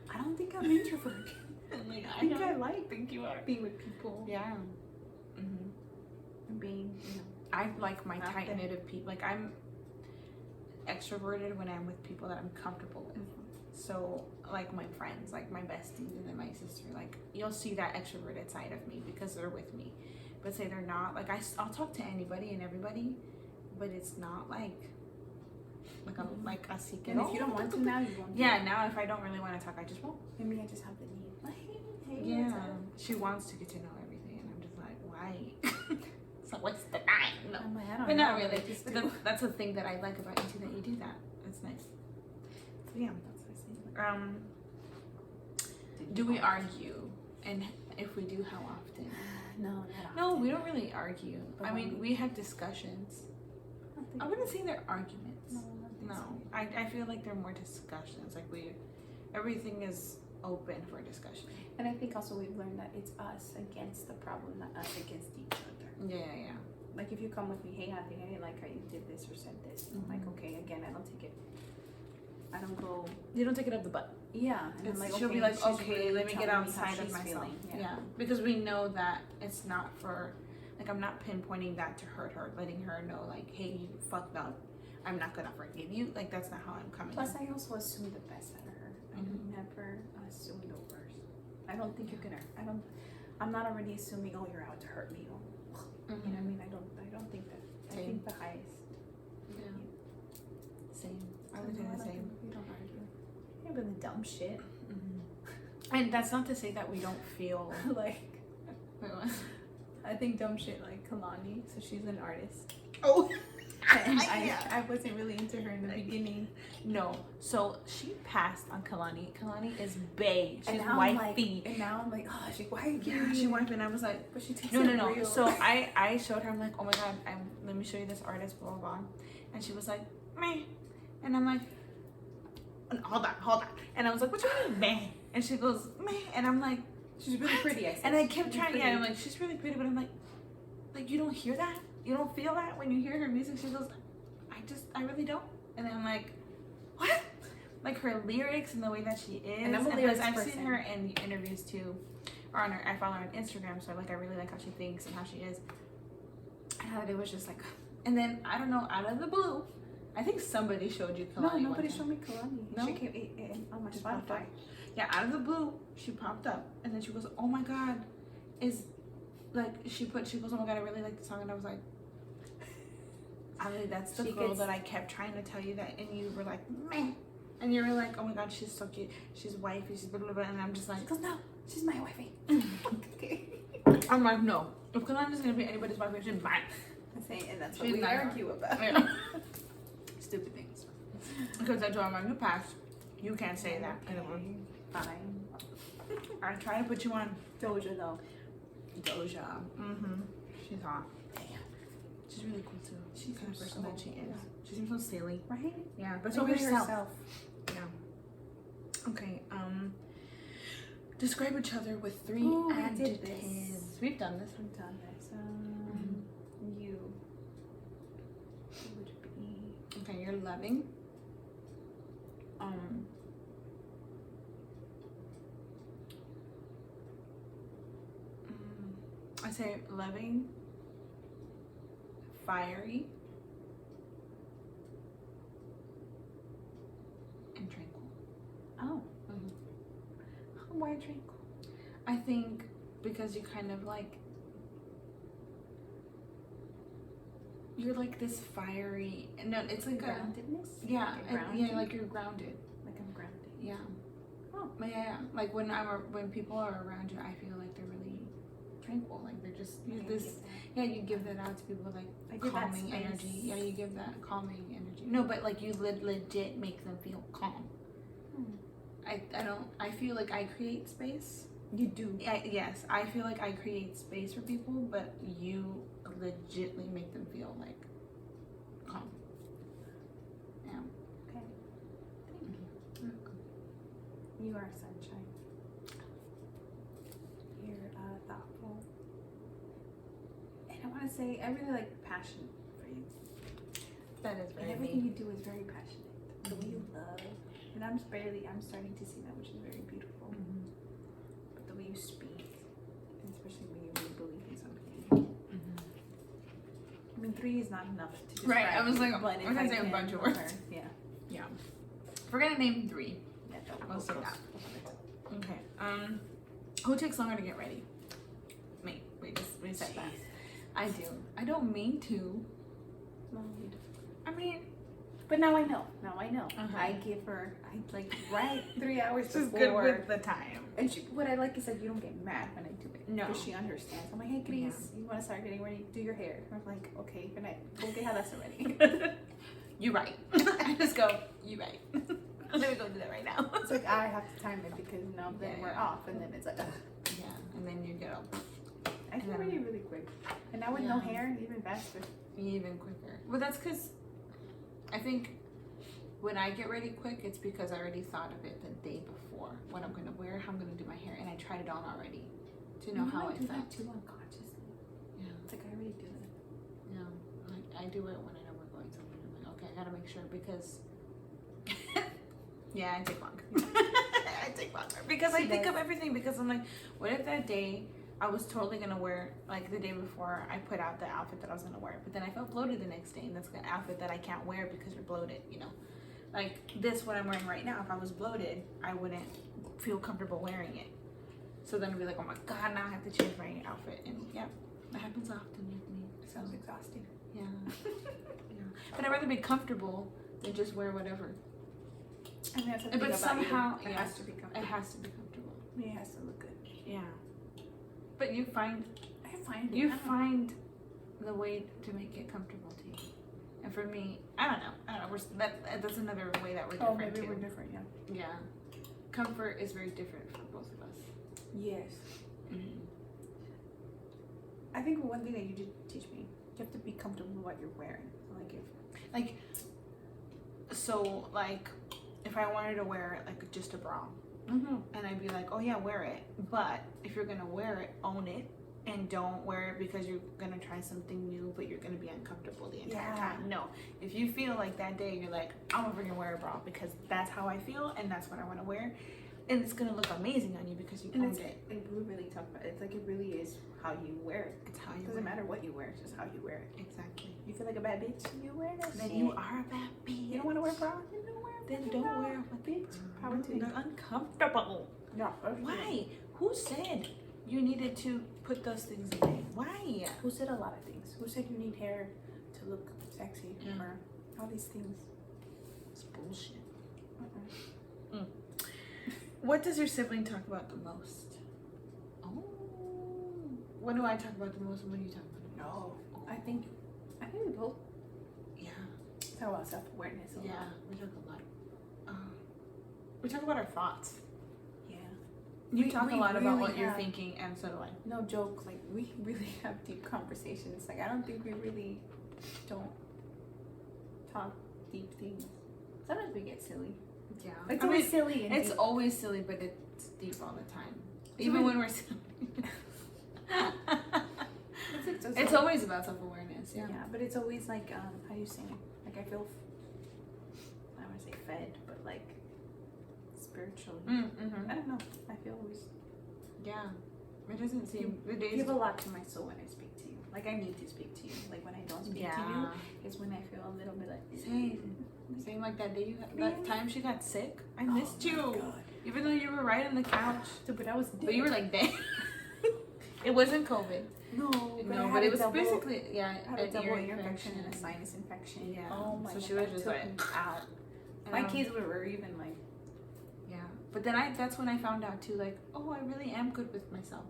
Speaker 2: I don't think I'm introverted.
Speaker 1: I'm like,
Speaker 2: I think I like
Speaker 1: think you are.
Speaker 2: being with people
Speaker 1: Yeah.
Speaker 2: and being,
Speaker 1: I like my
Speaker 2: Out
Speaker 1: tight
Speaker 2: there.
Speaker 1: knit of people. Like I'm extroverted when I'm with people that I'm comfortable with. So like my friends, like my besties, and then my sister. Like you'll see that extroverted side of me because they're with me. But say they're not. Like I'll talk to anybody and everybody, but it's not like I'm like a secret.
Speaker 2: And if you don't want to now, you won't.
Speaker 1: Yeah, now if I don't really want to talk, I just won't.
Speaker 2: Maybe I just have the need. Like, hey,
Speaker 1: Yeah,
Speaker 2: what's up?
Speaker 1: she wants to get to know everything, and I'm just like, why? It's a waste of time. No,
Speaker 2: I'm like, I don't
Speaker 1: but
Speaker 2: know.
Speaker 1: not really.
Speaker 2: I just
Speaker 1: But
Speaker 2: do.
Speaker 1: that's the thing that I like about you too, that you do that. It's nice. So yeah.
Speaker 2: That's what I say.
Speaker 1: Do we argue? And if we do, how often?
Speaker 2: No, not
Speaker 1: No,
Speaker 2: often.
Speaker 1: we don't really argue.
Speaker 2: But
Speaker 1: I
Speaker 2: when
Speaker 1: mean, we have discussions. I wouldn't say they're arguments.
Speaker 2: No, I don't think
Speaker 1: No,
Speaker 2: so.
Speaker 1: I feel like they're more discussions. Like everything is open for discussion.
Speaker 2: And I think also we've learned that it's us against the problem, not us against each other.
Speaker 1: Yeah.
Speaker 2: Like if you come with me, hey, Anthony, I didn't like how you did this or said this. I'm like, okay, again, I don't take it. I don't go.
Speaker 1: You don't take it up the butt.
Speaker 2: Yeah, and I'm like,
Speaker 1: she'll
Speaker 2: okay,
Speaker 1: be like,
Speaker 2: she's
Speaker 1: okay,
Speaker 2: really
Speaker 1: let me get
Speaker 2: telling me how
Speaker 1: outside of
Speaker 2: she's
Speaker 1: myself.
Speaker 2: feeling.
Speaker 1: Yeah, because we know that it's not for, like, I'm not pinpointing that to hurt her, letting her know, like, hey, you fucked up. I'm not gonna forgive you. Like, that's not how I'm coming.
Speaker 2: Plus, I also assume the best out of her. I never assume the worst. I don't think you're gonna. I'm not already assuming. Oh, you're out to hurt me. Oh, you know what I mean? I don't think that. I
Speaker 1: Same.
Speaker 2: think the highest.
Speaker 1: Yeah. Same. I
Speaker 2: So
Speaker 1: would do
Speaker 2: no,
Speaker 1: the
Speaker 2: don't
Speaker 1: same.
Speaker 2: think- We don't argue. Yeah, but the dumb shit.
Speaker 1: And that's not to say that we don't feel.
Speaker 2: Like,
Speaker 1: Wait, what?
Speaker 2: I think dumb shit like Kalani. So she's an artist.
Speaker 1: Oh.
Speaker 2: And
Speaker 1: Yeah.
Speaker 2: I wasn't really into her in the beginning.
Speaker 1: No. So she passed on Kalani. Kalani is bae. She's
Speaker 2: And now I'm like,
Speaker 1: wifey.
Speaker 2: oh, why are you
Speaker 1: Yeah,
Speaker 2: giving
Speaker 1: she
Speaker 2: me?
Speaker 1: wifey, and I was like,
Speaker 2: But she takes
Speaker 1: no.
Speaker 2: it real.
Speaker 1: So I showed her. I'm like, oh my god, let me show you this artist, blah blah blah. And she was like, meh. And I'm like, hold on. And I was like, what you mean, meh? And she goes, meh. And I'm like,
Speaker 2: she's really
Speaker 1: what?
Speaker 2: pretty. I said.
Speaker 1: And I kept
Speaker 2: She's
Speaker 1: trying.
Speaker 2: pretty.
Speaker 1: Yeah, I'm like, she's really pretty, but I'm like you don't hear that? You don't feel that when you hear her music? She goes, I really don't. And I'm like, what? Like her lyrics and the way that she is.
Speaker 2: And I'm a
Speaker 1: because
Speaker 2: lyrics
Speaker 1: I've
Speaker 2: person.
Speaker 1: seen her in interviews too, or on her. I follow her on Instagram, so I really like how she thinks and how she is. And it was just like, and then I don't know, out of the blue, I think somebody showed you Kalani.
Speaker 2: No,
Speaker 1: one
Speaker 2: nobody
Speaker 1: time.
Speaker 2: showed me Kalani.
Speaker 1: No?
Speaker 2: She came in on my
Speaker 1: Just popped
Speaker 2: Spotify.
Speaker 1: up. Yeah, out of the blue, she popped up, and then she goes, "Oh my god, is like she goes, oh my god, I really like the song," and I was like, that's the
Speaker 2: She
Speaker 1: girl
Speaker 2: gets-
Speaker 1: that I kept trying to tell you that, and you were like, meh, and you were like, oh my god, she's so cute, she's wifey, she's blah blah blah," and I'm just
Speaker 2: She
Speaker 1: like,
Speaker 2: goes, no, she's my wifey. Okay.
Speaker 1: I'm like, no, if Kalani's gonna be anybody's wife, she's mine.
Speaker 2: I'm saying, and that's what
Speaker 1: She's
Speaker 2: we
Speaker 1: not
Speaker 2: argue about.
Speaker 1: Yeah. Stupid things. Because I told him, like, you passed, you can't say that anymore.
Speaker 2: Fine.
Speaker 1: I try to put you on
Speaker 2: Doja though.
Speaker 1: Doja. She's hot. She's really cool too. She's the kind of
Speaker 2: seems
Speaker 1: person
Speaker 2: so
Speaker 1: that she is.
Speaker 2: cool.
Speaker 1: She seems so silly.
Speaker 2: Right?
Speaker 1: Yeah, but
Speaker 2: So
Speaker 1: so herself.
Speaker 2: herself.
Speaker 1: Yeah. Okay. Describe each other with 3
Speaker 2: Ooh, we did
Speaker 1: adjectives.
Speaker 2: this.
Speaker 1: We've done this.
Speaker 2: I've done this. You. Who would it be?
Speaker 1: Okay, you're loving. I say loving, fiery, and tranquil.
Speaker 2: Oh. Why tranquil?
Speaker 1: I think because you kind of like, you're like this fiery. No, it's like
Speaker 2: Groundedness?
Speaker 1: yeah,
Speaker 2: Like
Speaker 1: yeah,
Speaker 2: grounded?
Speaker 1: like you're grounded.
Speaker 2: Like I'm grounded.
Speaker 1: Yeah.
Speaker 2: Oh.
Speaker 1: Yeah. Like when people are around you, I feel like they're really tranquil. Like they're just
Speaker 2: I
Speaker 1: this.
Speaker 2: get that.
Speaker 1: Yeah, you give that out to people, like
Speaker 2: I give that
Speaker 1: calming
Speaker 2: space.
Speaker 1: energy. Yeah, you give that calming energy. No, but like you legit make them feel calm. I feel like I create space.
Speaker 2: You do.
Speaker 1: Yes, I feel like I create space for people, but you legitly make them feel like calm. Yeah.
Speaker 2: Okay. Thank you. You are sunshine. You're thoughtful. And I want to say, I really like passion for you.
Speaker 1: That is
Speaker 2: And
Speaker 1: very
Speaker 2: everything
Speaker 1: me.
Speaker 2: you do is very passionate. The way you love. And I'm starting to see that, which is very beautiful. But the way you speak, and especially when you really believe in something. I mean, 3 is not enough to describe.
Speaker 1: Right, I was like,
Speaker 2: but
Speaker 1: we're gonna say a bunch of words.
Speaker 2: Yeah.
Speaker 1: Yeah. We're gonna name 3.
Speaker 2: Yeah,
Speaker 1: We'll say that. Okay. Who takes longer to get ready? Me. We said that. I do. I don't mean to.
Speaker 2: No, you don't.
Speaker 1: I mean,
Speaker 2: But now I know.
Speaker 1: Uh-huh.
Speaker 2: I give her, right 3 hours
Speaker 1: she's
Speaker 2: before.
Speaker 1: good with the time.
Speaker 2: And what I like is that you don't get mad when I do it.
Speaker 1: No.
Speaker 2: Because she understands. I'm like, hey, Chris, you want to start getting ready? Do your hair. I'm like, okay, good night. Go get how that's already.
Speaker 1: You right. I just go, you right. I'm gonna go do that right now.
Speaker 2: It's like, I have to time it because then
Speaker 1: Yeah,
Speaker 2: we're
Speaker 1: yeah.
Speaker 2: off. And then it's like, ugh.
Speaker 1: Yeah, and then you get all.
Speaker 2: I get ready really quick. And now with no hair, even faster.
Speaker 1: Even quicker. Well, that's because I think when I get ready quick, it's because I already thought of it the day before. What I'm going to wear, how I'm going to do my hair. And I tried it on already to know how I
Speaker 2: do
Speaker 1: felt.
Speaker 2: that too unconsciously.
Speaker 1: Yeah.
Speaker 2: It's like I already do it.
Speaker 1: Yeah. Like, I do it when I know we're going somewhere. I'm like, okay, I got to make sure because... yeah, I take longer. I take longer. Because I think of everything. Because I'm like, what if that day... I was totally gonna wear, like the day before I put out the outfit that I was gonna wear, but then I felt bloated the next day, and that's an outfit that I can't wear because you're bloated, you know. Like this, what I'm wearing right now, if I was bloated, I wouldn't feel comfortable wearing it. So then I'd be like, oh my god, now I have to change my outfit, and yeah, that happens often with me.
Speaker 2: Sounds exhausting.
Speaker 1: Yeah, yeah. But I'd rather be comfortable than just wear whatever.
Speaker 2: I mean, that's the thing
Speaker 1: But
Speaker 2: about
Speaker 1: somehow,
Speaker 2: it has to be comfortable.
Speaker 1: It has to be comfortable.
Speaker 2: It has to look good.
Speaker 1: Yeah. But you find the way to make it comfortable to you. And for me, I don't know. That's another way that we're different.
Speaker 2: Oh, maybe
Speaker 1: too.
Speaker 2: we're different, yeah.
Speaker 1: Yeah. Comfort is very different for both of us.
Speaker 2: Yes.
Speaker 1: Mm-hmm.
Speaker 2: I think one thing that you did teach me, you have to be comfortable with what you're wearing.
Speaker 1: So if I wanted to wear like just a bra, and I'd be like, oh yeah, wear it. But if you're gonna wear it, own it, and don't wear it because you're gonna try something new, but you're gonna be uncomfortable the entire time. No, if you feel like that day, you're like, I'm gonna freaking wear a bra because that's how I feel and that's what I want to wear, and it's gonna look amazing on you because you owned it.
Speaker 2: Like we really talk about it. It's like it really is how you wear it.
Speaker 1: It's how you.
Speaker 2: It doesn't matter what you wear. It's just how you wear it.
Speaker 1: Exactly.
Speaker 2: You feel like a bad bitch. You wear that.
Speaker 1: Then
Speaker 2: shit.
Speaker 1: you are a bad bitch.
Speaker 2: You don't want to wear a bra. You don't wear.
Speaker 1: Then don't wear a bitch.
Speaker 2: Power to you.
Speaker 1: They're uncomfortable.
Speaker 2: No.
Speaker 1: Why? Who said you needed to put those things away? Why?
Speaker 2: Who said a lot of things? Who said you need hair to look sexy or all these things?
Speaker 1: It's bullshit. What does your sibling talk about the most? Oh. What do I talk about the most and what do you talk about the most?
Speaker 2: No. I think we both
Speaker 1: Yeah.
Speaker 2: talk about self-awareness a lot.
Speaker 1: Yeah, we talk a lot. We talk about our thoughts.
Speaker 2: Yeah.
Speaker 1: You talk a lot about
Speaker 2: really
Speaker 1: what you're
Speaker 2: have-
Speaker 1: thinking, and so do I.
Speaker 2: No joke, like we really have deep conversations. Like I don't think we really don't talk deep things. Sometimes we get silly.
Speaker 1: Yeah.
Speaker 2: It's always silly. And
Speaker 1: It's
Speaker 2: deep.
Speaker 1: always silly, but it's deep all the time.
Speaker 2: It's
Speaker 1: Even
Speaker 2: always-
Speaker 1: when we're silly.
Speaker 2: It's
Speaker 1: It's always about self-awareness, yeah.
Speaker 2: Yeah, but it's always like how do you say? Like I feel I don't want to say fed, but like spiritually.
Speaker 1: Mm-hmm.
Speaker 2: I don't know. I feel always
Speaker 1: Yeah. It doesn't seem the
Speaker 2: you
Speaker 1: days.
Speaker 2: give a lot to my soul when I speak to you. Like I need to speak to you. Like when I don't speak to you is when I feel a little bit like
Speaker 1: Same like that day you that time she got sick. I missed you.
Speaker 2: God.
Speaker 1: Even though you were right on the couch.
Speaker 2: Dude, but I was dead.
Speaker 1: But you were like dead. It wasn't COVID.
Speaker 2: No,
Speaker 1: But it was basically
Speaker 2: I had a
Speaker 1: an
Speaker 2: double
Speaker 1: ear
Speaker 2: ear infection and a sinus infection.
Speaker 1: Yeah.
Speaker 2: Oh my
Speaker 1: So
Speaker 2: god.
Speaker 1: she was
Speaker 2: that
Speaker 1: just
Speaker 2: took
Speaker 1: like
Speaker 2: me out. My
Speaker 1: Um,
Speaker 2: kids were even like
Speaker 1: Yeah. But then that's when I found out too, like, oh, I really am good with myself.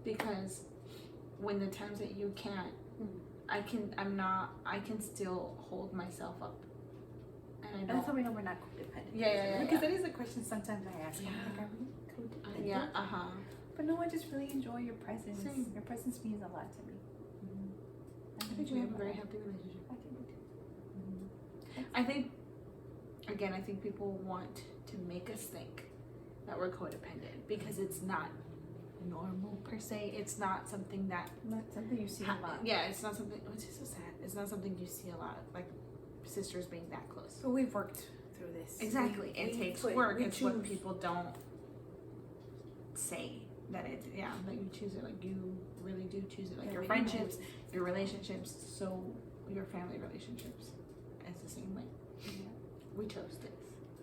Speaker 1: Because when the times that you can't, I can still hold myself up. And I
Speaker 2: and
Speaker 1: don't.
Speaker 2: that's how we know we're not codependent.
Speaker 1: Yeah.
Speaker 2: Because that is a question sometimes I ask. I'm like, are we codependent?
Speaker 1: Yeah,
Speaker 2: But no, I just really enjoy your presence.
Speaker 1: Same.
Speaker 2: Your presence means a lot to me.
Speaker 1: I think we have a very healthy relationship.
Speaker 2: I think we do.
Speaker 1: I think, again, I think people want to make us think that we're codependent because it's not normal per se. It's not something that
Speaker 2: Not something you see a lot.
Speaker 1: Yeah, it's not something. It's just so sad. It's not something you see a lot, like sisters being that close.
Speaker 2: But we've worked through this.
Speaker 1: Exactly, it
Speaker 2: We
Speaker 1: takes
Speaker 2: put-
Speaker 1: work.
Speaker 2: we
Speaker 1: It's what
Speaker 2: choose.
Speaker 1: people don't say that it. Yeah, that you choose it. Like you really do choose it. Like your
Speaker 2: we don't
Speaker 1: friendships,
Speaker 2: always-
Speaker 1: your relationships, so your family relationships, it's the same way. We chose this.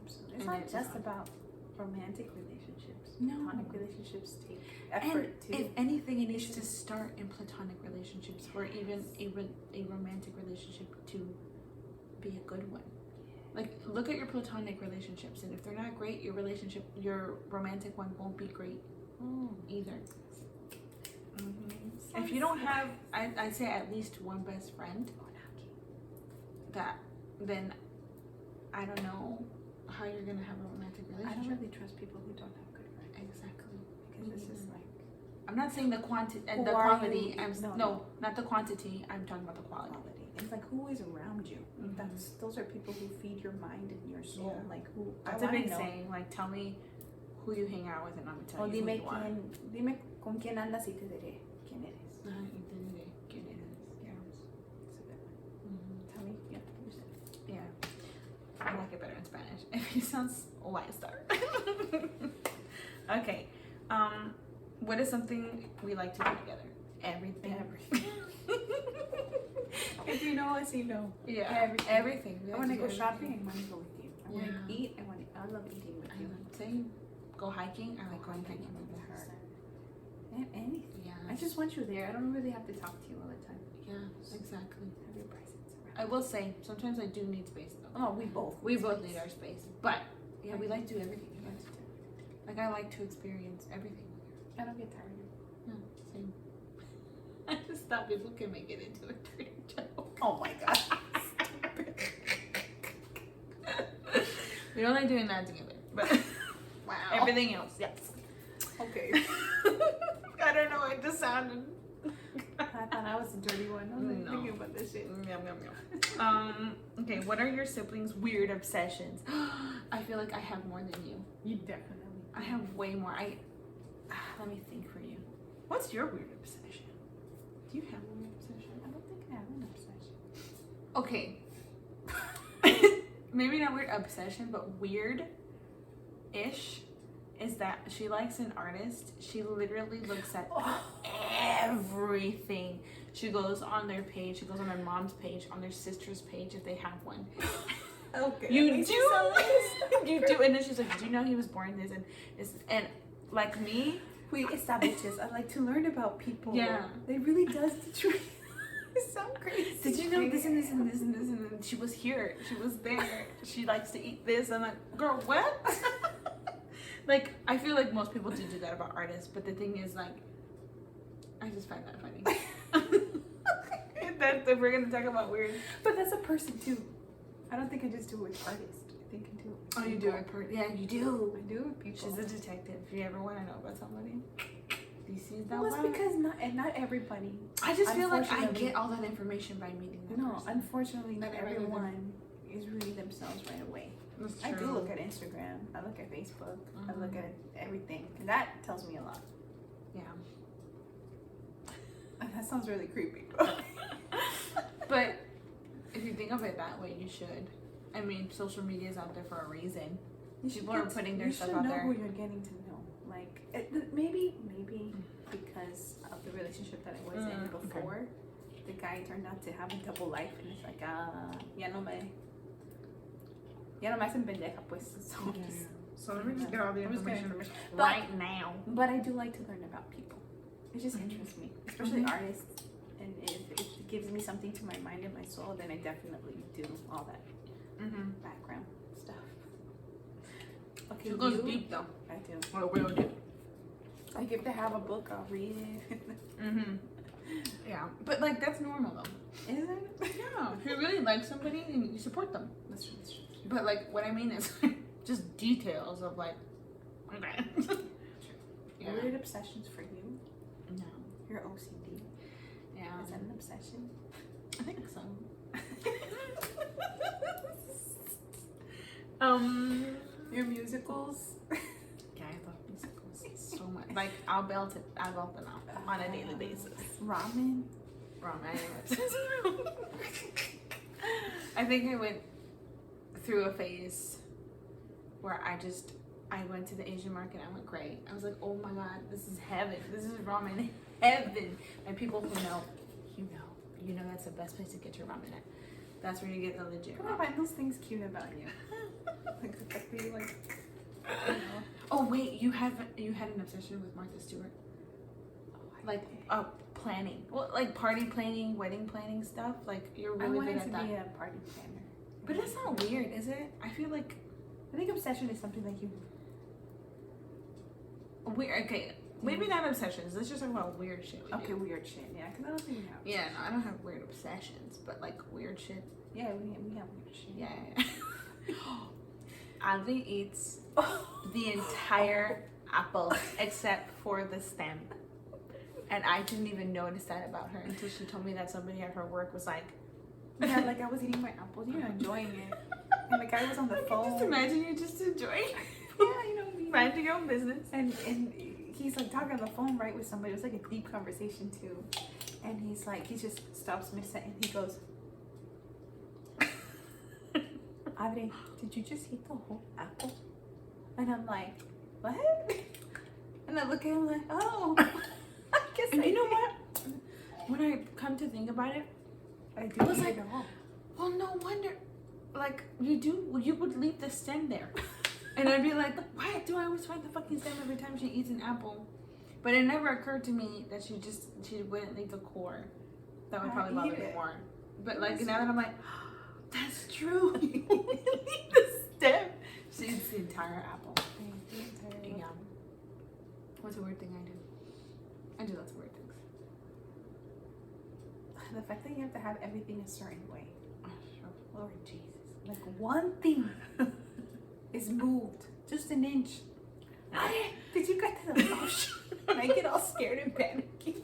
Speaker 2: Absolutely.
Speaker 1: And
Speaker 2: It's not
Speaker 1: it's
Speaker 2: just
Speaker 1: not.
Speaker 2: about romantic relationships.
Speaker 1: No.
Speaker 2: Platonic relationships take
Speaker 1: And
Speaker 2: effort too.
Speaker 1: if anything, it needs to start in platonic relationships, or even a romantic relationship to be a good one. Like, look at your platonic relationships, and if they're not great, your romantic one won't be great either. If you don't have, I'd say at least one best friend, then I don't know how you're gonna have a romantic
Speaker 2: I don't
Speaker 1: relationship.
Speaker 2: really trust people who don't have good friends.
Speaker 1: Exactly.
Speaker 2: Because it's just like
Speaker 1: I'm not saying the quantity and
Speaker 2: Who
Speaker 1: the
Speaker 2: are
Speaker 1: quality.
Speaker 2: you?
Speaker 1: I'm
Speaker 2: No,
Speaker 1: no,
Speaker 2: no.
Speaker 1: not the quantity. I'm talking about the quality.
Speaker 2: It's like who is around you.
Speaker 1: Mhm.
Speaker 2: Those are people who feed your mind and your soul.
Speaker 1: Yeah.
Speaker 2: Like who.
Speaker 1: That's
Speaker 2: I
Speaker 1: a big
Speaker 2: wanna know.
Speaker 1: saying. Like, tell me who you hang out with, and I'm gonna tell
Speaker 2: O
Speaker 1: you who
Speaker 2: dime
Speaker 1: you are.
Speaker 2: dime con quién andas y te diré quién eres.
Speaker 1: Ajá, y te diré quién eres. Yeah.
Speaker 2: It's a good one.
Speaker 1: Mhm.
Speaker 2: Tell me, yeah, you said.
Speaker 1: Yeah. I like it better in Spanish. It sounds wiser. Okay. What is something we like to do together? Everything.
Speaker 2: If you know us, you know.
Speaker 1: Yeah. Everything. We
Speaker 2: I
Speaker 1: like
Speaker 2: want to
Speaker 1: do
Speaker 2: go
Speaker 1: everything.
Speaker 2: shopping. I want to go with you. I want
Speaker 1: Yeah.
Speaker 2: to eat. I love eating with you.
Speaker 1: Same. Go hiking. I like going hiking with her.
Speaker 2: And anything.
Speaker 1: Yeah.
Speaker 2: I just want you there. I don't really have to talk to you all the time.
Speaker 1: Yeah. Exactly.
Speaker 2: Have your presence
Speaker 1: I
Speaker 2: around.
Speaker 1: will say sometimes I do need space though.
Speaker 2: Oh, we both.
Speaker 1: We both need our space, but yeah, we like to do everything together. Like I like to experience everything.
Speaker 2: I don't get tired.
Speaker 1: Yeah, same. I just thought people can make it into a dirty joke.
Speaker 2: Oh my god.
Speaker 1: We're only doing that together, but
Speaker 2: Wow.
Speaker 1: everything else, yes.
Speaker 2: Okay.
Speaker 1: I don't know. It just sounded.
Speaker 2: I thought I was the dirty one. I was like
Speaker 1: No.
Speaker 2: thinking about this shit.
Speaker 1: Yum, yum, yum. Okay, what are your siblings' weird obsessions? I feel like I have more than you.
Speaker 2: You definitely.
Speaker 1: I have way more. Let me think for you. What's your weird obsession? Do you have a weird obsession?
Speaker 2: I don't think I have an obsession.
Speaker 1: Okay. Maybe not weird obsession, but weird-ish is that she likes an artist. She literally looks at everything. She goes on their page. She goes on their mom's page, on their sister's page if they have one.
Speaker 2: Okay.
Speaker 1: You do. You do. And then she's like, "Do you know he was born this and like me?"
Speaker 2: We establish this. I like to learn about people.
Speaker 1: Yeah.
Speaker 2: It really does the truth. It's so crazy.
Speaker 1: Did you know this and this and this and this and then she was here. She was there. She likes to eat this. I'm like, girl, what? Like, I feel like most people do that about artists, but the thing is, like, I just find that funny. If we're gonna talk about weird.
Speaker 2: But that's a person too. I don't think I just do it with artists. I think I do it with
Speaker 1: Oh, you do
Speaker 2: people.
Speaker 1: it yeah, you do.
Speaker 2: I do it with people.
Speaker 1: She's a detective. If you ever want to know about somebody, DC's that
Speaker 2: Well, it's
Speaker 1: wild.
Speaker 2: because not everybody.
Speaker 1: I just feel like I
Speaker 2: Unfortunately-
Speaker 1: get all that information by meeting that
Speaker 2: No,
Speaker 1: person.
Speaker 2: unfortunately, not
Speaker 1: I'd rather than-
Speaker 2: everyone is really themselves right away.
Speaker 1: That's
Speaker 2: I do
Speaker 1: true.
Speaker 2: look at Instagram. I look at Facebook. I look
Speaker 1: Mhm.
Speaker 2: at everything, and that tells me a lot.
Speaker 1: Yeah.
Speaker 2: That sounds really creepy.
Speaker 1: But if you think of it that way, you should. I mean, social media is out there for a reason. People are putting their stuff out
Speaker 2: You should know
Speaker 1: there.
Speaker 2: who you're getting to know. Like maybe because of the relationship that I was in
Speaker 1: okay.
Speaker 2: before, the guy turned out to have a double life, and it's like ya no me hacen pendeja pues.
Speaker 1: So let me just get all the
Speaker 2: I'm just getting
Speaker 1: information
Speaker 2: But-
Speaker 1: right now.
Speaker 2: But I do like to learn about people. It just
Speaker 1: Mhm.
Speaker 2: interests me, especially
Speaker 1: Mhm.
Speaker 2: artists. And if it gives me something to my mind and my soul, then I definitely do all that
Speaker 1: Mm-hmm.
Speaker 2: background stuff. Okay,
Speaker 1: She goes
Speaker 2: you?
Speaker 1: deep though.
Speaker 2: I do.
Speaker 1: Well, real deep.
Speaker 2: Like if they have a book, I'll read it.
Speaker 1: Mm-hmm. Yeah, but like that's normal though.
Speaker 2: Is it?
Speaker 1: Yeah, if you really like somebody, then you support them.
Speaker 2: That's true. That's true.
Speaker 1: But like, what I mean is just details of like, okay. Yeah.
Speaker 2: Weird obsessions for you?
Speaker 1: No.
Speaker 2: Your OCD.
Speaker 1: Yeah.
Speaker 2: Is that an obsession?
Speaker 1: I think so.
Speaker 2: Your musicals?
Speaker 1: Yeah, I love musicals so much. Like I belt them out on a daily basis.
Speaker 2: Ramen?
Speaker 1: Wrong, I think I went through a phase where I went to the Asian market. I went great. I was like, oh my god, this is heaven. This is ramen heaven. And people who know, you know that's the best place to get your ramen at. That's where you get the legit
Speaker 2: Come on,
Speaker 1: ramen.
Speaker 2: find those things cute about you. Like the fact that you like, you know.
Speaker 1: Oh wait, you had an obsession with Martha Stewart. Like planning, well, like party planning, wedding planning stuff. Like you're
Speaker 2: I
Speaker 1: really
Speaker 2: wanted
Speaker 1: good
Speaker 2: to
Speaker 1: at that.
Speaker 2: be a party planner.
Speaker 1: But it's not weird, is it? I feel like
Speaker 2: I think obsession is something that you.
Speaker 1: weird. Okay, maybe not obsessions. Let's just talk about weird shit. We
Speaker 2: Okay,
Speaker 1: do.
Speaker 2: weird shit. Yeah, because I don't think we have.
Speaker 1: Yeah, no, I don't have weird obsessions, but like weird shit.
Speaker 2: Yeah, we have weird shit.
Speaker 1: Yeah. Ali eats the entire apple except for the stem. And I didn't even notice that about her until she told me that somebody at her work was like,
Speaker 2: Yeah, like I was eating my apples, you know, enjoying it. And the guy was on the
Speaker 1: I can
Speaker 2: phone.
Speaker 1: just imagine you just enjoying
Speaker 2: Yeah, you know,
Speaker 1: minding your own business.
Speaker 2: And he's like talking on the phone, right, with somebody. It was like a deep conversation too. And he's like, he just stops mid-sentence. He goes, Adri, did you just eat the whole apple? And I'm like, what? And I look at him like, oh, I guess
Speaker 1: And
Speaker 2: I
Speaker 1: you know
Speaker 2: did.
Speaker 1: what? When I come to think about it,
Speaker 2: I do
Speaker 1: I was
Speaker 2: eat
Speaker 1: like,
Speaker 2: it all.
Speaker 1: well, no wonder. Like, you would leave the stem there. And I'd be like, why do I always find the fucking stem every time she eats an apple? But it never occurred to me that she wouldn't leave the core. That would
Speaker 2: I
Speaker 1: probably bother
Speaker 2: eat
Speaker 1: me
Speaker 2: it.
Speaker 1: more. But like now that I'm like, that's true. You leave the stem. She eats the entire apple. Yeah. What's a weird thing I do? I do lots of weird things.
Speaker 2: The fact that you have to have everything a certain way.
Speaker 1: Oh, sure.
Speaker 2: Lord Jesus. Like one thing is moved just an inch. Did you get to the motion? And I get all scared and panicky.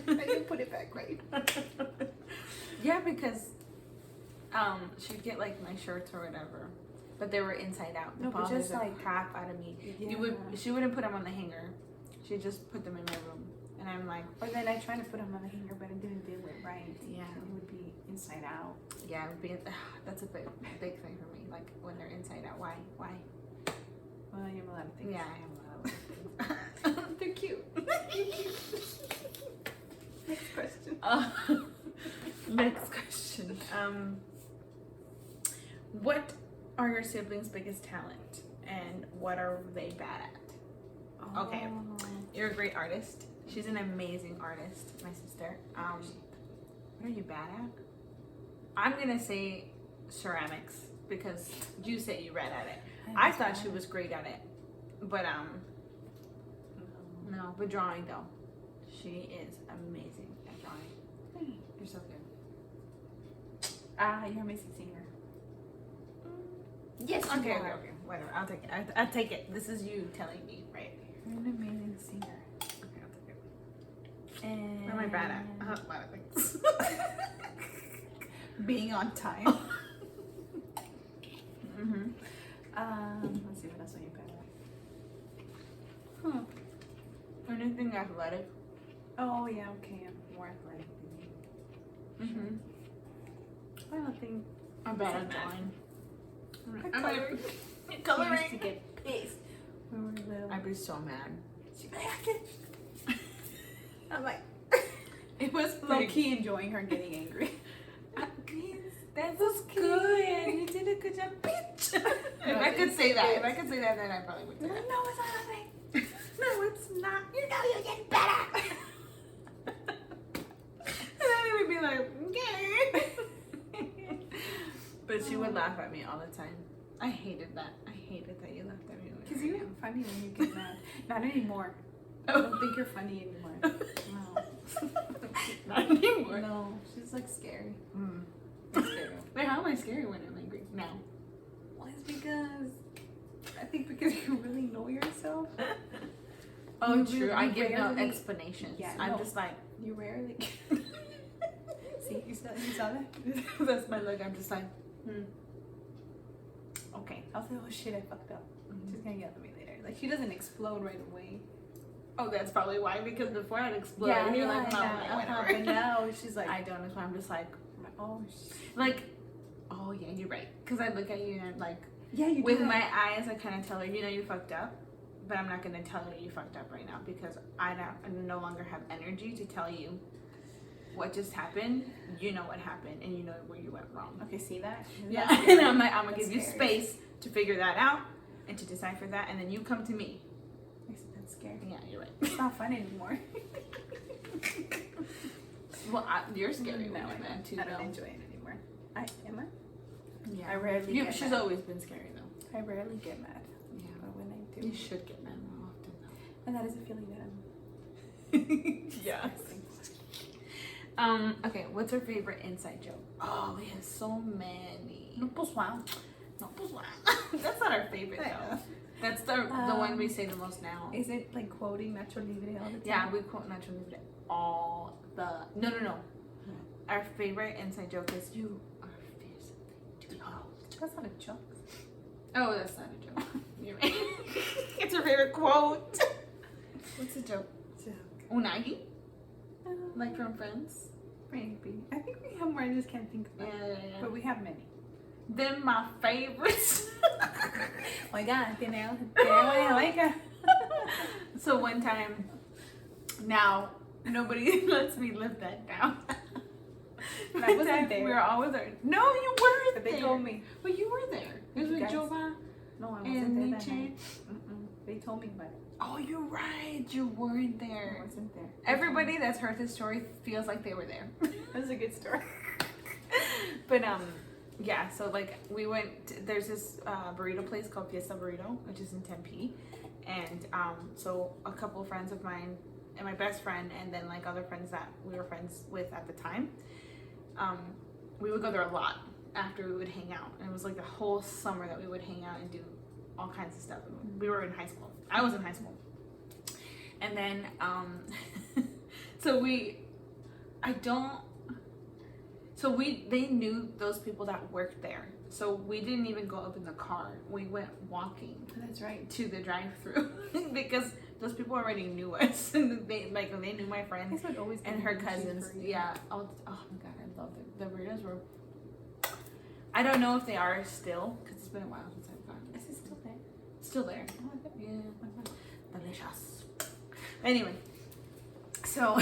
Speaker 2: I didn't put it back right.
Speaker 1: Yeah, because she'd get like my shirts or whatever, but they were inside out.
Speaker 2: No, but
Speaker 1: Bothers
Speaker 2: just
Speaker 1: the
Speaker 2: like-
Speaker 1: crap out of me. She wouldn't put them on the hanger. She'd just put them in my room, and I'm like,
Speaker 2: Or then I tried to put them on the hanger, but I didn't do it right.
Speaker 1: Yeah.
Speaker 2: And it would be inside out.
Speaker 1: yeah, it would be, that's a big thing for me. Like when they're inside out, why?
Speaker 2: Well, you have a lot of things.
Speaker 1: Yeah, I have a lot of things. They're cute.
Speaker 2: Next question.
Speaker 1: Next question. What are your siblings' biggest talent, and what are they bad at? Okay.
Speaker 2: Oh.
Speaker 1: You're a great artist. She's an amazing artist, my sister. What are you bad at? I'm gonna say ceramics because you say you're bad at it. I thought she was great at it, but no. But drawing though, she is amazing at drawing. You're so good.
Speaker 2: You're an amazing singer.
Speaker 1: Yes.
Speaker 2: you
Speaker 1: Okay.
Speaker 2: are.
Speaker 1: Okay. Whatever. I'll take it. I'll take it. This is you telling me, right?
Speaker 2: You're an amazing singer.
Speaker 1: Okay. I'll take it.
Speaker 2: And
Speaker 1: What am I bad at? A lot of things.
Speaker 2: being on time.
Speaker 1: Mm-hmm.
Speaker 2: Let's see what else are you bad at.
Speaker 1: Anything athletic.
Speaker 2: Oh yeah, okay. I'm more athletic than you.
Speaker 1: Mm-hmm.
Speaker 2: I don't think
Speaker 1: I'm bad at
Speaker 2: It's
Speaker 1: drawing.
Speaker 2: I'm coloring. She
Speaker 1: Coloring.
Speaker 2: used to get pissed when we were little.
Speaker 1: I'd be so mad.
Speaker 2: She'd be like, I can't. I'm like,
Speaker 1: It was
Speaker 2: low
Speaker 1: pretty
Speaker 2: key enjoying her getting angry.
Speaker 1: That was good. You did a good job, bitch. If I could say that, then I probably would say
Speaker 2: You're
Speaker 1: that.
Speaker 2: like, no, it's not happening.
Speaker 1: No, it's not.
Speaker 2: You know you're getting better.
Speaker 1: And then he would be like, okay. But she would laugh at me all the time. I hated that. I hated that you laughed at me.
Speaker 2: Because you're funny when you get mad. Not anymore. I don't think you're funny anymore. No.
Speaker 1: Not anymore.
Speaker 2: No, she's like scary.
Speaker 1: Mm.
Speaker 2: You're scary.
Speaker 1: Wait, how am I scary when I'm angry? No.
Speaker 2: Well, it's because I think because you really know yourself.
Speaker 1: Oh,
Speaker 2: You
Speaker 1: true.
Speaker 2: really
Speaker 1: I give no
Speaker 2: rarely-
Speaker 1: explanations.
Speaker 2: Yeah,
Speaker 1: I'm
Speaker 2: no.
Speaker 1: just like,
Speaker 2: You rarely. See, you saw that?
Speaker 1: that's my look. I'm just like, okay.
Speaker 2: I'll say, oh shit, I fucked up.
Speaker 1: Mhm.
Speaker 2: She's gonna yell at me later. Like she doesn't explode right away.
Speaker 1: Oh, that's probably why. Because before I'd explode, and you're like, no, whatever.
Speaker 2: But now she's like,
Speaker 1: I don't. That's why I'm just like,
Speaker 2: oh shit.
Speaker 1: like, oh yeah, you're right. Because I look at you and like,
Speaker 2: Yeah, you
Speaker 1: with
Speaker 2: do
Speaker 1: my
Speaker 2: that.
Speaker 1: eyes, I kind of tell her, you know, you fucked up. But I'm not gonna tell you you fucked up right now because I no longer have energy to tell you what just happened. You know what happened, and you know where you went wrong.
Speaker 2: Okay, see that?
Speaker 1: Yeah,
Speaker 2: That's
Speaker 1: and I'm like, I'm gonna
Speaker 2: That's
Speaker 1: give you
Speaker 2: scary.
Speaker 1: space to figure that out and to decipher that, and then you come to me.
Speaker 2: That's scary.
Speaker 1: Yeah, you're right.
Speaker 2: It's not fun anymore.
Speaker 1: Well, you're scary.
Speaker 2: No,
Speaker 1: when
Speaker 2: I
Speaker 1: you're mad too.
Speaker 2: don't
Speaker 1: though.
Speaker 2: enjoy it anymore. Am I?
Speaker 1: Yeah,
Speaker 2: I rarely
Speaker 1: You,
Speaker 2: get
Speaker 1: she's
Speaker 2: mad.
Speaker 1: always been scary though.
Speaker 2: I rarely get mad.
Speaker 1: Yeah,
Speaker 2: But when I do,
Speaker 1: you should get mad more often
Speaker 2: and that is a feeling that I'm
Speaker 1: though. Yeah.
Speaker 2: expressing.
Speaker 1: Okay, what's her favorite inside joke? Oh, we have so many.
Speaker 2: No, pues wow.
Speaker 1: No, pues wow. That's not our favorite though. That's the one we say the most now.
Speaker 2: Is it like quoting Nacho Libre all the time?
Speaker 1: Yeah, we quote Nacho Libre all the. No. Our favorite inside joke is you are fierce too hot.
Speaker 2: That's not a joke.
Speaker 1: Oh, that's not a joke. You're right. It's her favorite quote. What's a joke? Unagi? Like from Friends?
Speaker 2: Maybe. I think we have more. I just can't think of it.
Speaker 1: Yeah.
Speaker 2: But we have many.
Speaker 1: Then my favorites.
Speaker 2: Oiga,
Speaker 1: So one time, now nobody lets me live that down.
Speaker 2: And I wasn't there.
Speaker 1: We were always there. No, you weren't
Speaker 2: But
Speaker 1: there.
Speaker 2: they told me.
Speaker 1: But you were there. It was
Speaker 2: You
Speaker 1: with
Speaker 2: guys-
Speaker 1: Jova
Speaker 2: No, I wasn't
Speaker 1: and
Speaker 2: there that
Speaker 1: Nietzsche.
Speaker 2: night. They told me about it.
Speaker 1: Oh, you're right. You weren't
Speaker 2: I
Speaker 1: there.
Speaker 2: wasn't there.
Speaker 1: Everybody that's heard this story feels like they were there.
Speaker 2: That's a good story.
Speaker 1: But yeah, so like we went there's this burrito place called Fiesta Burrito, which is in Tempe. And so a couple of friends of mine and my best friend and then like other friends that we were friends with at the time, we would go there a lot after we would hang out. And it was like the whole summer that we would hang out and do all kinds of stuff. We were in high school. I was in high school. And then they knew those people that worked there. So we didn't even go up in the car. We went walking
Speaker 2: That's right.
Speaker 1: to the drive-through because those people already knew us. And they knew my friend
Speaker 2: This would always
Speaker 1: and
Speaker 2: be
Speaker 1: her
Speaker 2: an issue
Speaker 1: cousins.
Speaker 2: for you.
Speaker 1: Yeah. Oh my god, I love them. The burritos were. I don't know if they are still because it's been a while since I've gotten.
Speaker 2: Is it still there?
Speaker 1: Still there.
Speaker 2: Oh, okay.
Speaker 1: Yeah. Delicious. Anyway, so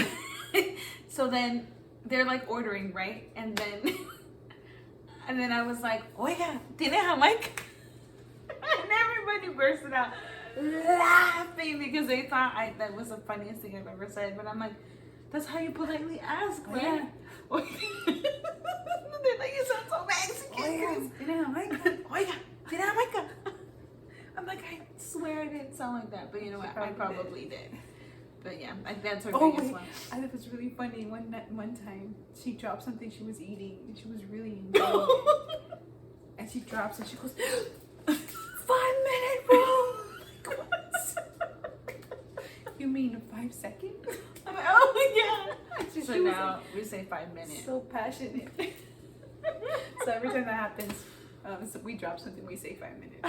Speaker 1: then they're like ordering, right? And then I was like, oiga, ¿tiene Jamaica? And everybody bursted out laughing because they thought that was the funniest thing I've ever said. But I'm like, that's how you politely ask, right? They're like, you sound so Mexican.
Speaker 2: Oiga, ¿tiene Jamaica?
Speaker 1: Oiga, ¿tiene Jamaica? I'm like, I swear I didn't sound like that, but you know what? I probably did. But yeah, that's her
Speaker 2: Oh,
Speaker 1: biggest
Speaker 2: wait.
Speaker 1: one.
Speaker 2: I thought it was really funny. One time, she dropped something she was eating, and she was really enjoying it. And she drops, and she goes, 5-minute rule! Like, what? You mean 5 seconds?
Speaker 1: I'm like, oh yeah.
Speaker 2: She
Speaker 1: So
Speaker 2: was
Speaker 1: now we say 5 minutes.
Speaker 2: so passionate. So every time that happens, so we drop something, we say 5 minutes.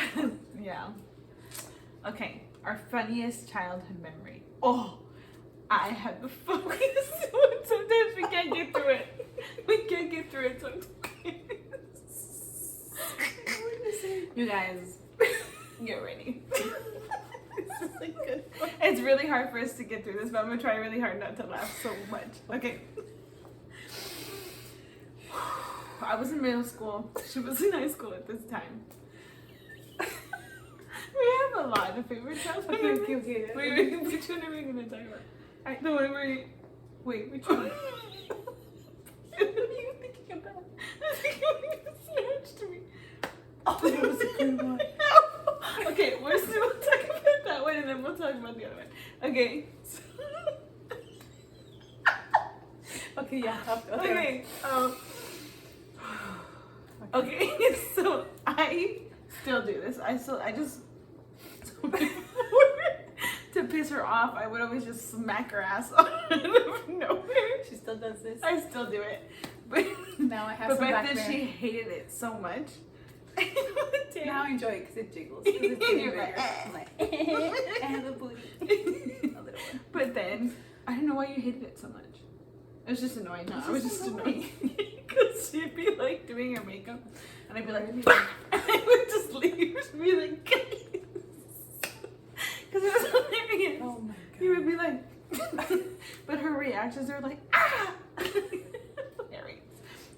Speaker 1: Yeah. Okay, our funniest childhood memory. Oh, I have the funniest one. Sometimes we can't get through it. We can't get through it sometimes. You guys, get ready.
Speaker 2: This is a good one.
Speaker 1: It's really hard for us to get through this, but I'm gonna try really hard not to laugh so much. Okay. I was in middle school. She was in high school at this time. We have a lot of favorite childhood
Speaker 2: Okay.
Speaker 1: Wait, which one are we gonna talk about? The one where you... Wait, which one?
Speaker 2: What are you thinking about?
Speaker 1: I think you snatched me.
Speaker 2: Oh, that was a good one.
Speaker 1: Okay, we'll talk about that one and then we'll talk about the other one. Okay.
Speaker 2: Okay, yeah.
Speaker 1: Okay. Okay, so I still do this. To piss her off, I would always just smack her ass out of nowhere.
Speaker 2: She still does this.
Speaker 1: I still do it. But
Speaker 2: Now I have
Speaker 1: but
Speaker 2: some
Speaker 1: back
Speaker 2: back
Speaker 1: then
Speaker 2: there.
Speaker 1: she hated it so much.
Speaker 2: Now I enjoy it because it jiggles. 'Cause it's getting
Speaker 1: You're
Speaker 2: bigger.
Speaker 1: like,
Speaker 2: I'm like, I have a booty. A little one.
Speaker 1: But then I don't know why you hated it so much. It was just annoying. No,
Speaker 2: It's
Speaker 1: I was
Speaker 2: just
Speaker 1: just
Speaker 2: annoying.
Speaker 1: annoying because she'd be like doing her makeup, and I'd be like, bah! And I would just leave. She'd be like, because it was hilarious.
Speaker 2: Oh my god.
Speaker 1: You would be like, but her reactions are like, ah! Hilarious.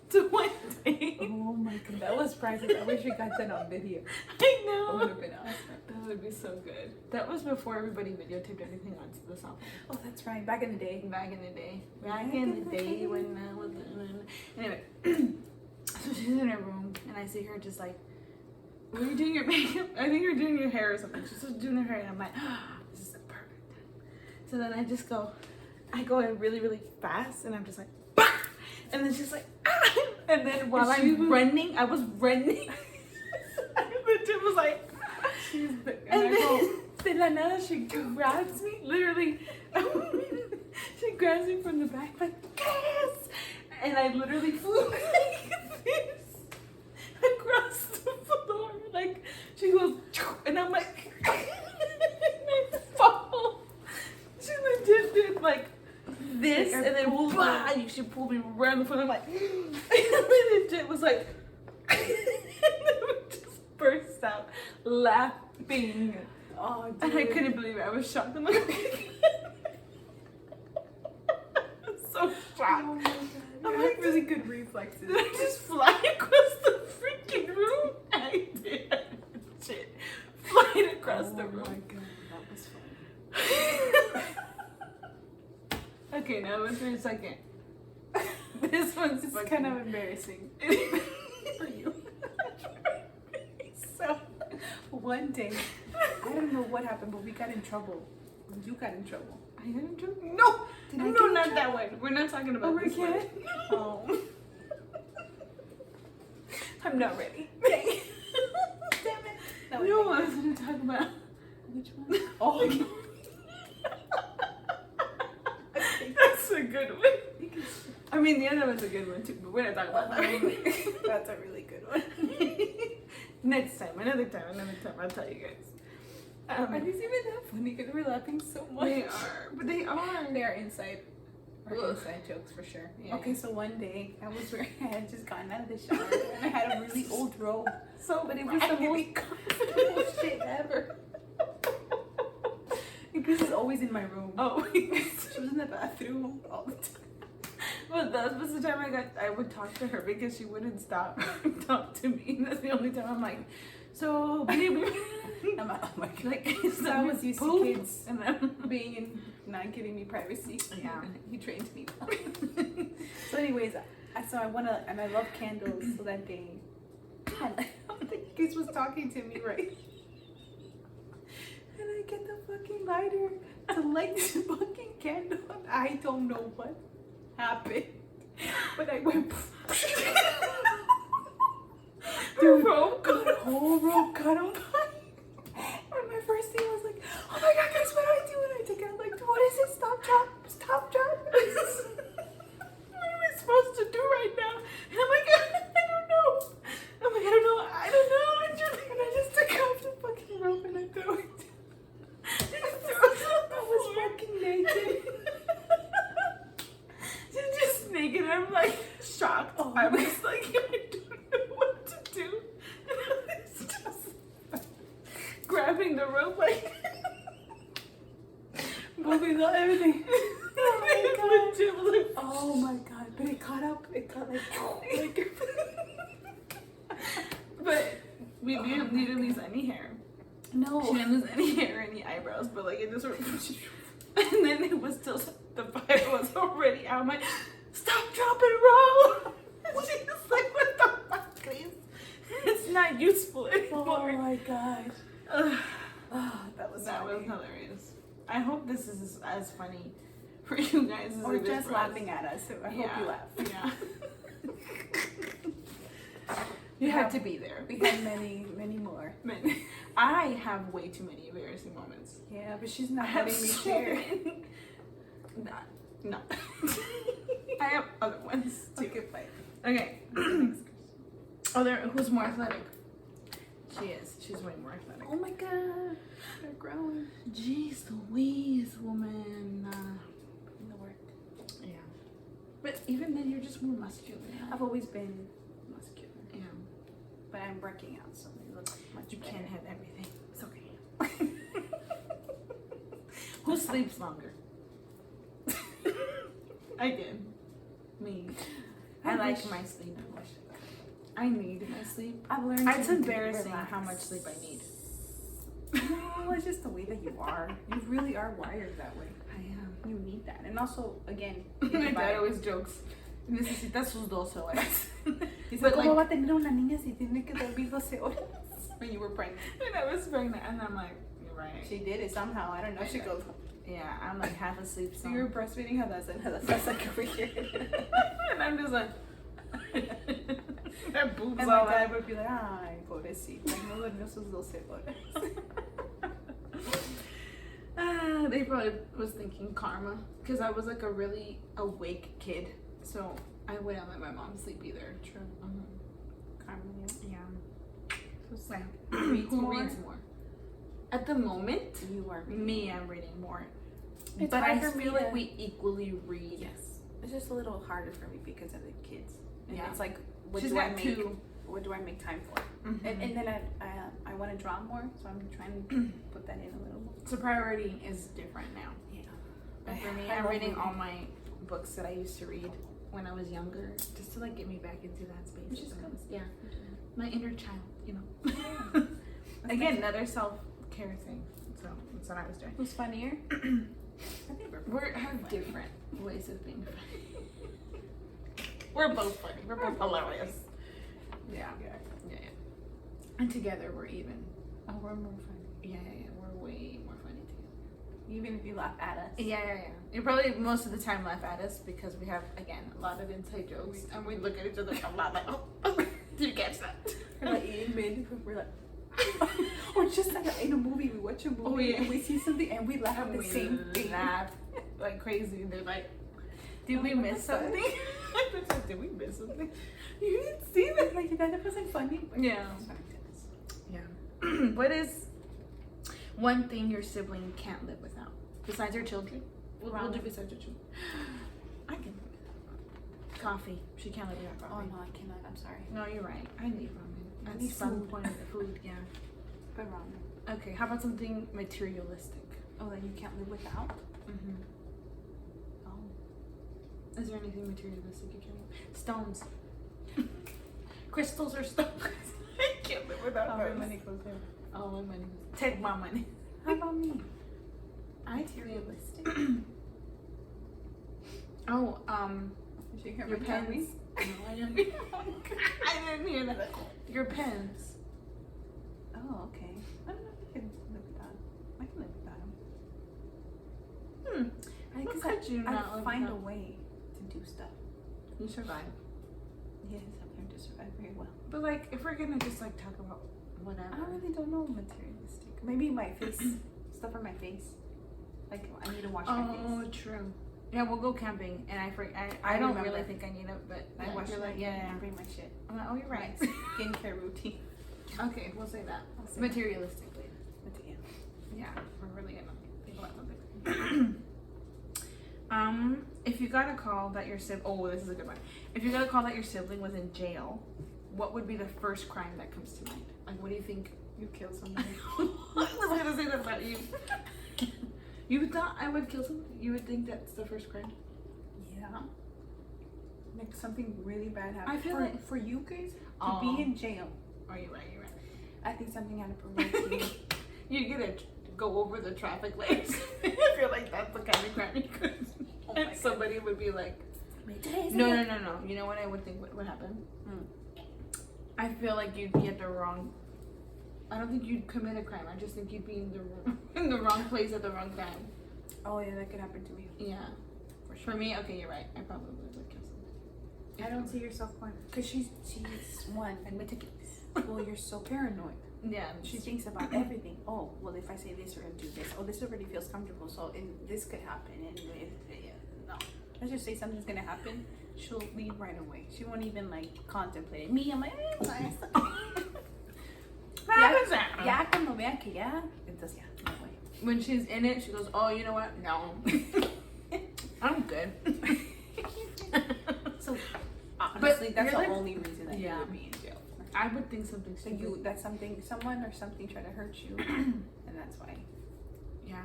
Speaker 1: So one day,
Speaker 2: Oh my god. That was priceless. I wish we got that on video.
Speaker 1: I
Speaker 2: That
Speaker 1: know.
Speaker 2: would have been awesome.
Speaker 1: That would be so good. That was before everybody videotaped everything onto the cell phone.
Speaker 2: Oh, that's right. Back in the day.
Speaker 1: Back in the day. Back in the day when I was... Anyway, so she's in her room, and I see her just like, were you doing your makeup? I think you're doing your hair or something. She's just doing her hair, and I'm like, this is the perfect time. So then I go in really, really fast, and I'm just like, bah! And then she's like, ah! And then while
Speaker 2: She
Speaker 1: I'm
Speaker 2: was-
Speaker 1: running, I was running. legit was like,
Speaker 2: And
Speaker 1: and
Speaker 2: I go,
Speaker 1: then de la nada, she grabs me, literally. She grabs me from the back, like, yes! And I literally flew like this across the floor. Like, she goes, and I'm like, and I fall. She legit did like this,
Speaker 2: Like,
Speaker 1: and then
Speaker 2: pulled
Speaker 1: bah, she pulled me right in the front. I'm like, and I legit was like, and then we just burst out laughing.
Speaker 2: oh, dude.
Speaker 1: And I couldn't believe it. I was shocked. I'm like, I'm so
Speaker 2: Oh
Speaker 1: shocked.
Speaker 2: my god.
Speaker 1: I'm
Speaker 2: You
Speaker 1: like,
Speaker 2: have really good reflexes.
Speaker 1: Did I just fly across the freaking room? I did. Shit. Flying across the
Speaker 2: Oh my
Speaker 1: room.
Speaker 2: god, that was fun.
Speaker 1: Okay, now let's wait a second. This one's
Speaker 2: It's
Speaker 1: fucking-
Speaker 2: kind of embarrassing for you. So, one day, I don't know what happened, but we got in trouble. You got in trouble.
Speaker 1: I didn't do. No!
Speaker 2: Did I
Speaker 1: No,
Speaker 2: get in
Speaker 1: not
Speaker 2: trouble?
Speaker 1: that one. We're not talking about
Speaker 2: Oh, we
Speaker 1: this one.
Speaker 2: can't? Oh.
Speaker 1: I'm not ready.
Speaker 2: Damn it.
Speaker 1: No, I was gonna talk about.
Speaker 2: Which one? Oh.
Speaker 1: That's a good one. I mean, the other one's a good one too, but we're not talking about that.
Speaker 2: That's a really good one.
Speaker 1: Next time, another time, I'll tell you guys.
Speaker 2: Are these even that funny? Because we're laughing so much.
Speaker 1: They are, but they are.
Speaker 2: They are inside. Or
Speaker 1: Ugh.
Speaker 2: inside jokes for sure.
Speaker 1: Yeah.
Speaker 2: Okay, so one day I had just gotten out of the shower and I had a really old robe.
Speaker 1: So,
Speaker 2: But it was the most comfortable shit ever. Because it's always in my room.
Speaker 1: Oh,
Speaker 2: She was in the bathroom all the time.
Speaker 1: well, that was the time I would talk to her because she wouldn't stop talk to me. That's the only time I'm like, so baby,
Speaker 2: I'm like, oh my god.
Speaker 1: like
Speaker 2: So I was used to
Speaker 1: poop?
Speaker 2: kids
Speaker 1: and then
Speaker 2: being in, not giving me privacy.
Speaker 1: Yeah.
Speaker 2: He trained me well. So anyways, I wanna, and I love candles, so that day, God, I don't think Chris was talking to me, right? And I get the fucking lighter to light the fucking candle. I don't know what happened, but I went.
Speaker 1: the rope
Speaker 2: The whole rope caught on fire. And my first thing was like, oh my god, guys, what do I do? And I took it, I'm like, what is it? Stop, drop, stop, drop.
Speaker 1: What am I supposed to do right now? And I'm like, I don't know. I'm like, I don't know.
Speaker 2: And I just took off the fucking rope and I threw it down. I was fucking naked.
Speaker 1: She's just naked. I'm like shocked.
Speaker 2: Oh
Speaker 1: I
Speaker 2: my-
Speaker 1: was like, I don't know what to do. And I was just grabbing the rope, like
Speaker 2: Moving on, everything. Oh my
Speaker 1: Legit, like,
Speaker 2: Oh my god, but it caught up, it caught like
Speaker 1: but we didn't lose any hair. She
Speaker 2: no.
Speaker 1: didn't lose any hair or any eyebrows, but like it just and then it was still the fire was already out. I'm like, stop, drop, and roll. She's like, what the fuck, Grace? It's not useful
Speaker 2: Oh
Speaker 1: anymore.
Speaker 2: my gosh.
Speaker 1: Ugh.
Speaker 2: Oh, that was
Speaker 1: That was
Speaker 2: funny.
Speaker 1: hilarious. I hope this is as funny for you guys as
Speaker 2: Or
Speaker 1: it is
Speaker 2: just
Speaker 1: for
Speaker 2: laughing
Speaker 1: us.
Speaker 2: at us, so I hope you laugh.
Speaker 1: Yeah. You had to be there.
Speaker 2: We had many, many more.
Speaker 1: Man, I have way too many embarrassing moments.
Speaker 2: Yeah, but she's
Speaker 1: I
Speaker 2: not
Speaker 1: have
Speaker 2: letting me
Speaker 1: so
Speaker 2: share.
Speaker 1: many. No. I have other ones too.
Speaker 2: Okay, fine.
Speaker 1: Okay. Who's more athletic? She is. She's way more athletic.
Speaker 2: Oh my god, they're growing.
Speaker 1: Jeez Louise, woman.
Speaker 2: In the work.
Speaker 1: Yeah. But even then, you're just more muscular.
Speaker 2: I've always been muscular,
Speaker 1: Yeah.
Speaker 2: but I'm working out, so they look much
Speaker 1: You
Speaker 2: better.
Speaker 1: can't have everything. It's okay. Who sleeps longer? I did. Me. I like
Speaker 2: wish-
Speaker 1: my sleep. I need my sleep.
Speaker 2: I've learned.
Speaker 1: It's
Speaker 2: to
Speaker 1: embarrassing
Speaker 2: relax.
Speaker 1: how much sleep I need.
Speaker 2: No, it's just the way that you are. You really are wired that way.
Speaker 1: I am.
Speaker 2: You need that, and also, again,
Speaker 1: My dad always jokes. Necesitas sus 12 horas.
Speaker 2: Dice,
Speaker 1: But,
Speaker 2: ¿cómo
Speaker 1: like-
Speaker 2: va a tener una niña si tiene que dormir 12 horas? When you were pregnant.
Speaker 1: And I was pregnant, and I'm like, you're right.
Speaker 2: She did it somehow. I don't know. She goes.
Speaker 1: Yeah, I'm like half asleep.
Speaker 2: So you're breastfeeding Hadassah like over here.
Speaker 1: And I'm just like, that boobs
Speaker 2: And
Speaker 1: all
Speaker 2: my dad
Speaker 1: out.
Speaker 2: would be like, ay, pobre pobrecita, no durmió sus 12 horas.
Speaker 1: They probably was thinking karma because I was like a really awake kid, so I wouldn't let my mom sleep either.
Speaker 2: True.
Speaker 1: Karma, yeah.
Speaker 2: So it's like,
Speaker 1: Who reads more? At the moment,
Speaker 2: you are
Speaker 1: me. I'm reading more,
Speaker 2: It's
Speaker 1: but
Speaker 2: hard
Speaker 1: I
Speaker 2: for me
Speaker 1: feel like
Speaker 2: to-
Speaker 1: we equally read.
Speaker 2: Yes. It's just a little harder for me because of the kids. And
Speaker 1: Yeah.
Speaker 2: it's like, what
Speaker 1: She's
Speaker 2: do I
Speaker 1: got
Speaker 2: make?
Speaker 1: two.
Speaker 2: What do I make time for?
Speaker 1: Mhm.
Speaker 2: And then I want to draw more, so I'm trying to put that in a little more.
Speaker 1: So priority is different now.
Speaker 2: Yeah.
Speaker 1: But for me,
Speaker 2: I
Speaker 1: I'm
Speaker 2: love
Speaker 1: reading
Speaker 2: reading.
Speaker 1: all my books that I used to read when I was younger, just to like get me back into that space.
Speaker 2: Which is good.
Speaker 1: Yeah, my inner child, you know. Again, another self-care thing. So that's what I was doing.
Speaker 2: Who's funnier? I think
Speaker 1: We have different ways of being funny. We're both funny. We're both hilarious. Yeah. Yeah. And together we're even.
Speaker 2: Oh, we're more funny.
Speaker 1: Yeah. We're way more funny together.
Speaker 2: Even if you laugh at us.
Speaker 1: Yeah. You probably most of the time laugh at us because we have, again, a lot of inside jokes. And we look at each other a lot like, oh, did you catch that?
Speaker 2: We're like eating mid, we're like, or just like in a movie, we watch a movie
Speaker 1: Oh, yeah.
Speaker 2: and we see something and we laugh at
Speaker 1: And
Speaker 2: the
Speaker 1: we
Speaker 2: same thing.
Speaker 1: laugh like crazy. They're like, did
Speaker 2: Oh,
Speaker 1: we
Speaker 2: what
Speaker 1: miss
Speaker 2: the fuck?
Speaker 1: something? It's like, did we miss something?
Speaker 2: You didn't see that? Like that wasn't funny. But
Speaker 1: Yeah.
Speaker 2: it's funny to us.
Speaker 1: Yeah. What is one thing your sibling can't live without? Besides your children? What will do besides your children? I can live without coffee. She can't live without
Speaker 2: Oh
Speaker 1: coffee.
Speaker 2: no, I cannot. I'm sorry.
Speaker 1: No, you're right. I need ramen.
Speaker 2: I
Speaker 1: At
Speaker 2: need
Speaker 1: some
Speaker 2: food.
Speaker 1: point, food, yeah.
Speaker 2: But ramen.
Speaker 1: Okay, how about something materialistic?
Speaker 2: Oh, that you can't live without?
Speaker 1: Mm-hmm.
Speaker 2: Oh.
Speaker 1: Is there anything materialistic you can't live? Stones. Crystals or stones. I can't live without
Speaker 2: How
Speaker 1: those.
Speaker 2: my money goes there.
Speaker 1: Oh, my money. Take my money.
Speaker 2: How about me?
Speaker 1: Materialistic.
Speaker 2: Materialistic.
Speaker 1: Oh,
Speaker 2: Did you hear
Speaker 1: your
Speaker 2: my
Speaker 1: pens.
Speaker 2: tummy?
Speaker 1: No, I didn't. I didn't hear that. Your pens.
Speaker 2: Oh, okay. I don't know if I can live without. I can live without them.
Speaker 1: What
Speaker 2: Because
Speaker 1: could you not
Speaker 2: I
Speaker 1: live
Speaker 2: find a
Speaker 1: without?
Speaker 2: way to do stuff.
Speaker 1: You survive.
Speaker 2: Yes, I've learned to survive very well.
Speaker 1: But like, if we're gonna just like talk about
Speaker 2: I
Speaker 1: whatever.
Speaker 2: really don't know materialistic. Maybe my face, stuff on my face. Like I need to wash my
Speaker 1: Oh,
Speaker 2: face.
Speaker 1: true. Yeah, we'll go camping, and I
Speaker 2: I
Speaker 1: don't
Speaker 2: remember.
Speaker 1: really think I need it, but
Speaker 2: I
Speaker 1: yeah,
Speaker 2: wash
Speaker 1: you're
Speaker 2: my
Speaker 1: like, yeah.
Speaker 2: I bring my shit.
Speaker 1: I'm like, oh, you're right.
Speaker 2: Skincare routine.
Speaker 1: Okay, we'll say that.
Speaker 2: I'll say that.
Speaker 1: Materialistically.
Speaker 2: Yeah.
Speaker 1: Yeah, we're really gonna think about something. If you got a call that your this is a good one. If you got a call that your sibling was in jail, what would be the first crime that comes to mind? Like, what do you think?
Speaker 2: You kill somebody.
Speaker 1: I was gonna say that about you. You thought I would kill somebody? You would think that's the first crime?
Speaker 2: Yeah. Like something really bad happened.
Speaker 1: I feel
Speaker 2: for,
Speaker 1: like-
Speaker 2: for you guys to
Speaker 1: Oh.
Speaker 2: be in jail,
Speaker 1: Oh, you're right.
Speaker 2: I think something had to provoke you.
Speaker 1: You get to go over the traffic lights. I feel like that's the kind of crime you could.
Speaker 2: Oh my
Speaker 1: And
Speaker 2: God.
Speaker 1: somebody would be like,
Speaker 2: Today's
Speaker 1: no.
Speaker 2: it.
Speaker 1: You know what I would think would happen?
Speaker 2: Hmm.
Speaker 1: I feel like you'd be at the wrong. I don't think you'd commit a crime. I just think you'd be in the wrong place at the wrong time.
Speaker 2: Oh yeah, that could happen to me.
Speaker 1: Yeah. For me, okay, you're right. I probably would kill somebody.
Speaker 2: I don't see yourself going because she's one.
Speaker 1: I'm meticulous.
Speaker 2: Well, you're so paranoid.
Speaker 1: Yeah.
Speaker 2: She thinks about everything. Oh, well, if I say this or do this, oh, this already feels comfortable, so this could happen. And no, let's just say something's gonna happen. She'll leave right away. She won't even like contemplate it. Me, I'm like, nice. Ya cuando vea que ya, entonces ya, no way.
Speaker 1: When she's in it, she goes, "Oh, you know what? No, I'm good."
Speaker 2: So honestly, that's the
Speaker 1: you're like-
Speaker 2: only reason that
Speaker 1: Yeah.
Speaker 2: you would be in jail.
Speaker 1: I would think something
Speaker 2: So
Speaker 1: stupid.
Speaker 2: that's something, someone or something tried to hurt you, and that's why.
Speaker 1: Yeah,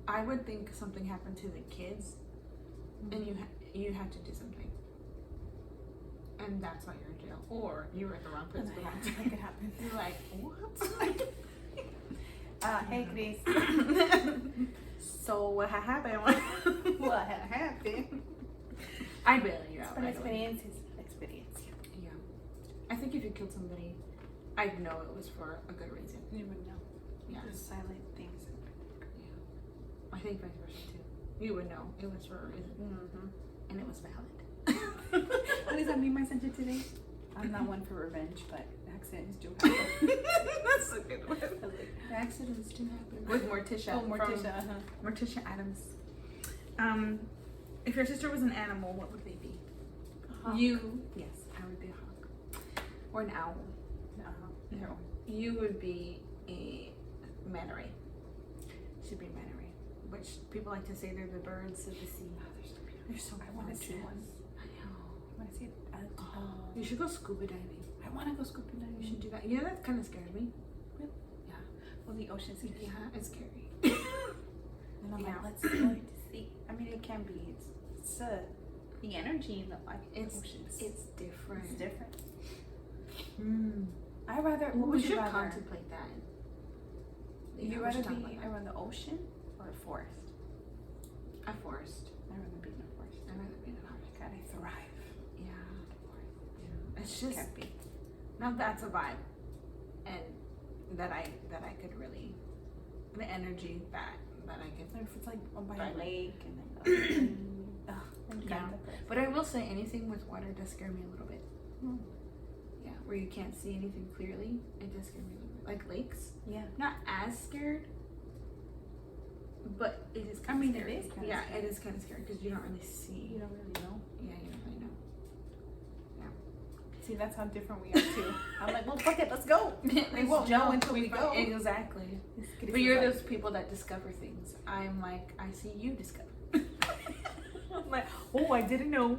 Speaker 1: I would think something happened to the kids, and you had to do something, and that's why you're in jail, or you were at the wrong place at the wrong
Speaker 2: That
Speaker 1: time.
Speaker 2: could happen.
Speaker 1: You're like, what?
Speaker 2: Hey, Chris.
Speaker 1: So what happened?
Speaker 2: What happened?
Speaker 1: I bail you out.
Speaker 2: But
Speaker 1: Right away.
Speaker 2: experience is experience.
Speaker 1: Yeah, I think if you killed somebody, I'd know it was for a good reason.
Speaker 2: You would know.
Speaker 1: Yeah,
Speaker 2: Just silent things.
Speaker 1: yeah. I think vice versa too. You would know it was for a reason,
Speaker 2: Mm-hmm.
Speaker 1: and it was valid.
Speaker 2: What does that mean? I sent you today. I'm not one for revenge, but accidents do happen.
Speaker 1: That's a good one.
Speaker 2: Accidents do happen.
Speaker 1: With Morticia.
Speaker 2: Oh, Morticia.
Speaker 1: From Morticia Adams. If your sister was an animal, what would they be? You. Yes, I would be a hawk. Or an owl. No. You would be a manta ray. Should be a manta ray. Which people like to say they're the birds of the sea.
Speaker 2: They're so
Speaker 1: I want to see one. I know.
Speaker 2: I want to see it.
Speaker 1: You should go scuba diving.
Speaker 2: I want to go scuba diving.
Speaker 1: You should do that. You know, that kind of scared me.
Speaker 2: Really?
Speaker 1: Yeah.
Speaker 2: Well, the ocean's scary.
Speaker 1: Yeah, it's scary.
Speaker 2: And I'm
Speaker 1: Yeah.
Speaker 2: like, let's go to see. I mean, it can be. It's the energy in the ocean.
Speaker 1: It's different.
Speaker 2: It's different.
Speaker 1: Mm.
Speaker 2: I rather. What
Speaker 1: We
Speaker 2: would you
Speaker 1: should
Speaker 2: rather?
Speaker 1: contemplate that.
Speaker 2: You
Speaker 1: we
Speaker 2: rather
Speaker 1: should talk
Speaker 2: be
Speaker 1: about that.
Speaker 2: around the ocean or a forest?
Speaker 1: A forest.
Speaker 2: I'd rather be in a forest.
Speaker 1: I'd rather be in a forest.
Speaker 2: God, I thrive.
Speaker 1: Yeah. Yeah. It's just
Speaker 2: Can't be.
Speaker 1: now that's a vibe, and that I could really, the energy that I could.
Speaker 2: If it's like by
Speaker 1: Right.
Speaker 2: a lake and then
Speaker 1: Yeah. But I will say anything with water does scare me a little bit.
Speaker 2: Hmm.
Speaker 1: Yeah, where you can't see anything clearly, it does scare me a little bit. Like lakes,
Speaker 2: Yeah.
Speaker 1: not as scared, but it is.
Speaker 2: I mean, it is kinda
Speaker 1: Yeah,
Speaker 2: scary.
Speaker 1: it is kind of scary because you don't really see.
Speaker 2: You don't really know.
Speaker 1: Yeah, you don't really know.
Speaker 2: See, that's how different we are too. I'm like, well, fuck it, let's go.
Speaker 1: We
Speaker 2: won't know until we go.
Speaker 1: Exactly. But you're those people that discover things. I'm like, I see you discover. I'm like, oh, I didn't know.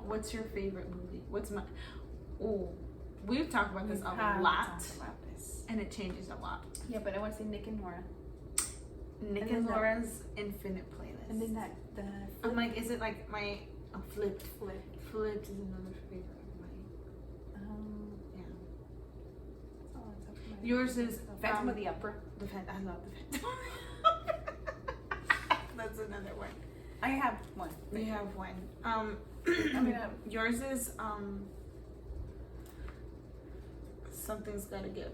Speaker 1: What's your favorite movie? What's my? Oh, we've talked about this a lot, and it changes a lot.
Speaker 2: Yeah, but I want to say Nick and Nora.
Speaker 1: Nick
Speaker 2: And
Speaker 1: and
Speaker 2: then
Speaker 1: Laura's Infinite Playlist.
Speaker 2: And then the
Speaker 1: I'm like, is it like my Flipped?
Speaker 2: flip.
Speaker 1: Flipped is another favorite of mine. Yeah.
Speaker 2: Oh, it's up to my-
Speaker 1: Yours is
Speaker 2: Phantom of the Opera.
Speaker 1: I love the Phantom. That's another one.
Speaker 2: I have one.
Speaker 1: We have one.
Speaker 2: I mean,
Speaker 1: yours is Something's Gotta Give.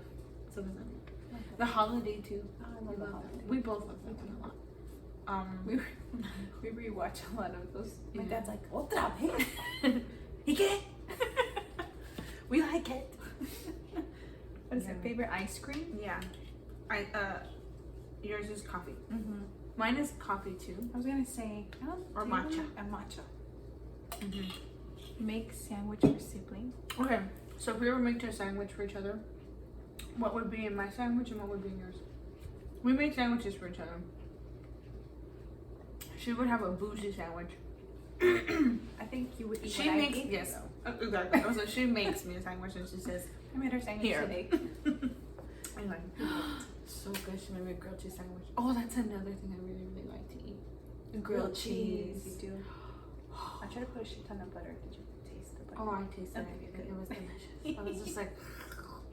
Speaker 1: Something's Gotta Give. The Holiday too.
Speaker 2: I
Speaker 1: We
Speaker 2: love the
Speaker 1: love
Speaker 2: holiday.
Speaker 1: that. We both love that one a lot.
Speaker 2: We rewatch a lot of those. My
Speaker 1: Yeah.
Speaker 2: dad's like, otra vez.
Speaker 1: He get. We like it.
Speaker 2: What is your
Speaker 1: Yeah.
Speaker 2: favorite ice cream?
Speaker 1: Yeah. Yours is coffee.
Speaker 2: Mm-hmm.
Speaker 1: Mine is coffee too.
Speaker 2: I was gonna say,
Speaker 1: Or
Speaker 2: do you
Speaker 1: matcha.
Speaker 2: A matcha.
Speaker 1: Mm-hmm.
Speaker 2: Make sandwich for sibling.
Speaker 1: Okay, so if we were making a sandwich for each other, what would be in my sandwich and what would be in yours? We make sandwiches for each other. She would have a bougie sandwich.
Speaker 2: I think you would eat
Speaker 1: She
Speaker 2: what I
Speaker 1: makes
Speaker 2: ate,
Speaker 1: yes,
Speaker 2: though.
Speaker 1: exactly. Also, she makes me a sandwich and she says,
Speaker 2: I made her sandwich
Speaker 1: "Here."
Speaker 2: today.
Speaker 1: I'm like, so good. She made me a grilled cheese sandwich. Oh, that's another thing I really, really like to eat. Grilled cheese.
Speaker 2: You do. I tried to put a shit ton of butter. Did you taste the butter?
Speaker 1: Oh, I tasted
Speaker 2: Okay,
Speaker 1: it.
Speaker 2: good.
Speaker 1: It was delicious. I was just like,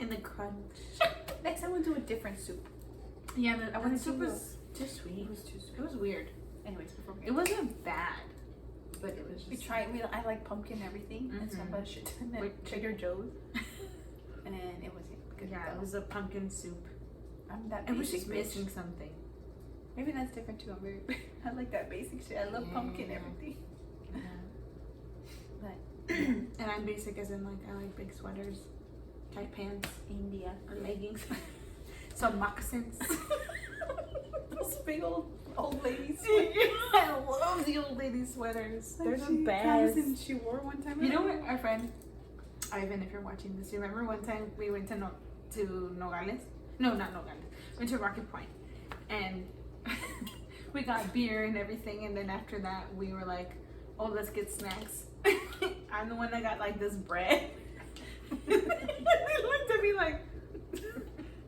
Speaker 1: in the crunch.
Speaker 2: Next time we'll do a different soup.
Speaker 1: Yeah,
Speaker 2: I
Speaker 1: the
Speaker 2: wanna
Speaker 1: soup
Speaker 2: do
Speaker 1: was too sweet.
Speaker 2: It was too sweet.
Speaker 1: It was weird.
Speaker 2: Anyways, before we
Speaker 1: It wasn't bad, but it was just.
Speaker 2: we tried. I like pumpkin and everything, and so I
Speaker 1: Mhm.
Speaker 2: put a shit ton
Speaker 1: With
Speaker 2: at Trader Joe's, and then it wasn't good.
Speaker 1: Yeah, it
Speaker 2: though.
Speaker 1: was a pumpkin soup.
Speaker 2: I'm that.
Speaker 1: It was
Speaker 2: basic
Speaker 1: just
Speaker 2: bitch.
Speaker 1: missing something.
Speaker 2: Maybe that's different too. I'm very. I like that basic shit. I love pumpkin
Speaker 1: Yeah.
Speaker 2: everything.
Speaker 1: Yeah.
Speaker 2: But
Speaker 1: And I'm basic as in like I like big sweaters, tight pants,
Speaker 2: India.
Speaker 1: or leggings, some moccasins.
Speaker 2: Those big old ladies.
Speaker 1: I love the old lady sweaters. They're the best.
Speaker 2: And she wore one time.
Speaker 1: You know what, our friend Ivan, if you're watching this, you remember one time we went to Nogales? No, not Nogales. Went to Rocky Point, and we got beer and everything. And then after that, we were like, "Oh, let's get snacks." I'm the one that got like this bread. They looked at me like,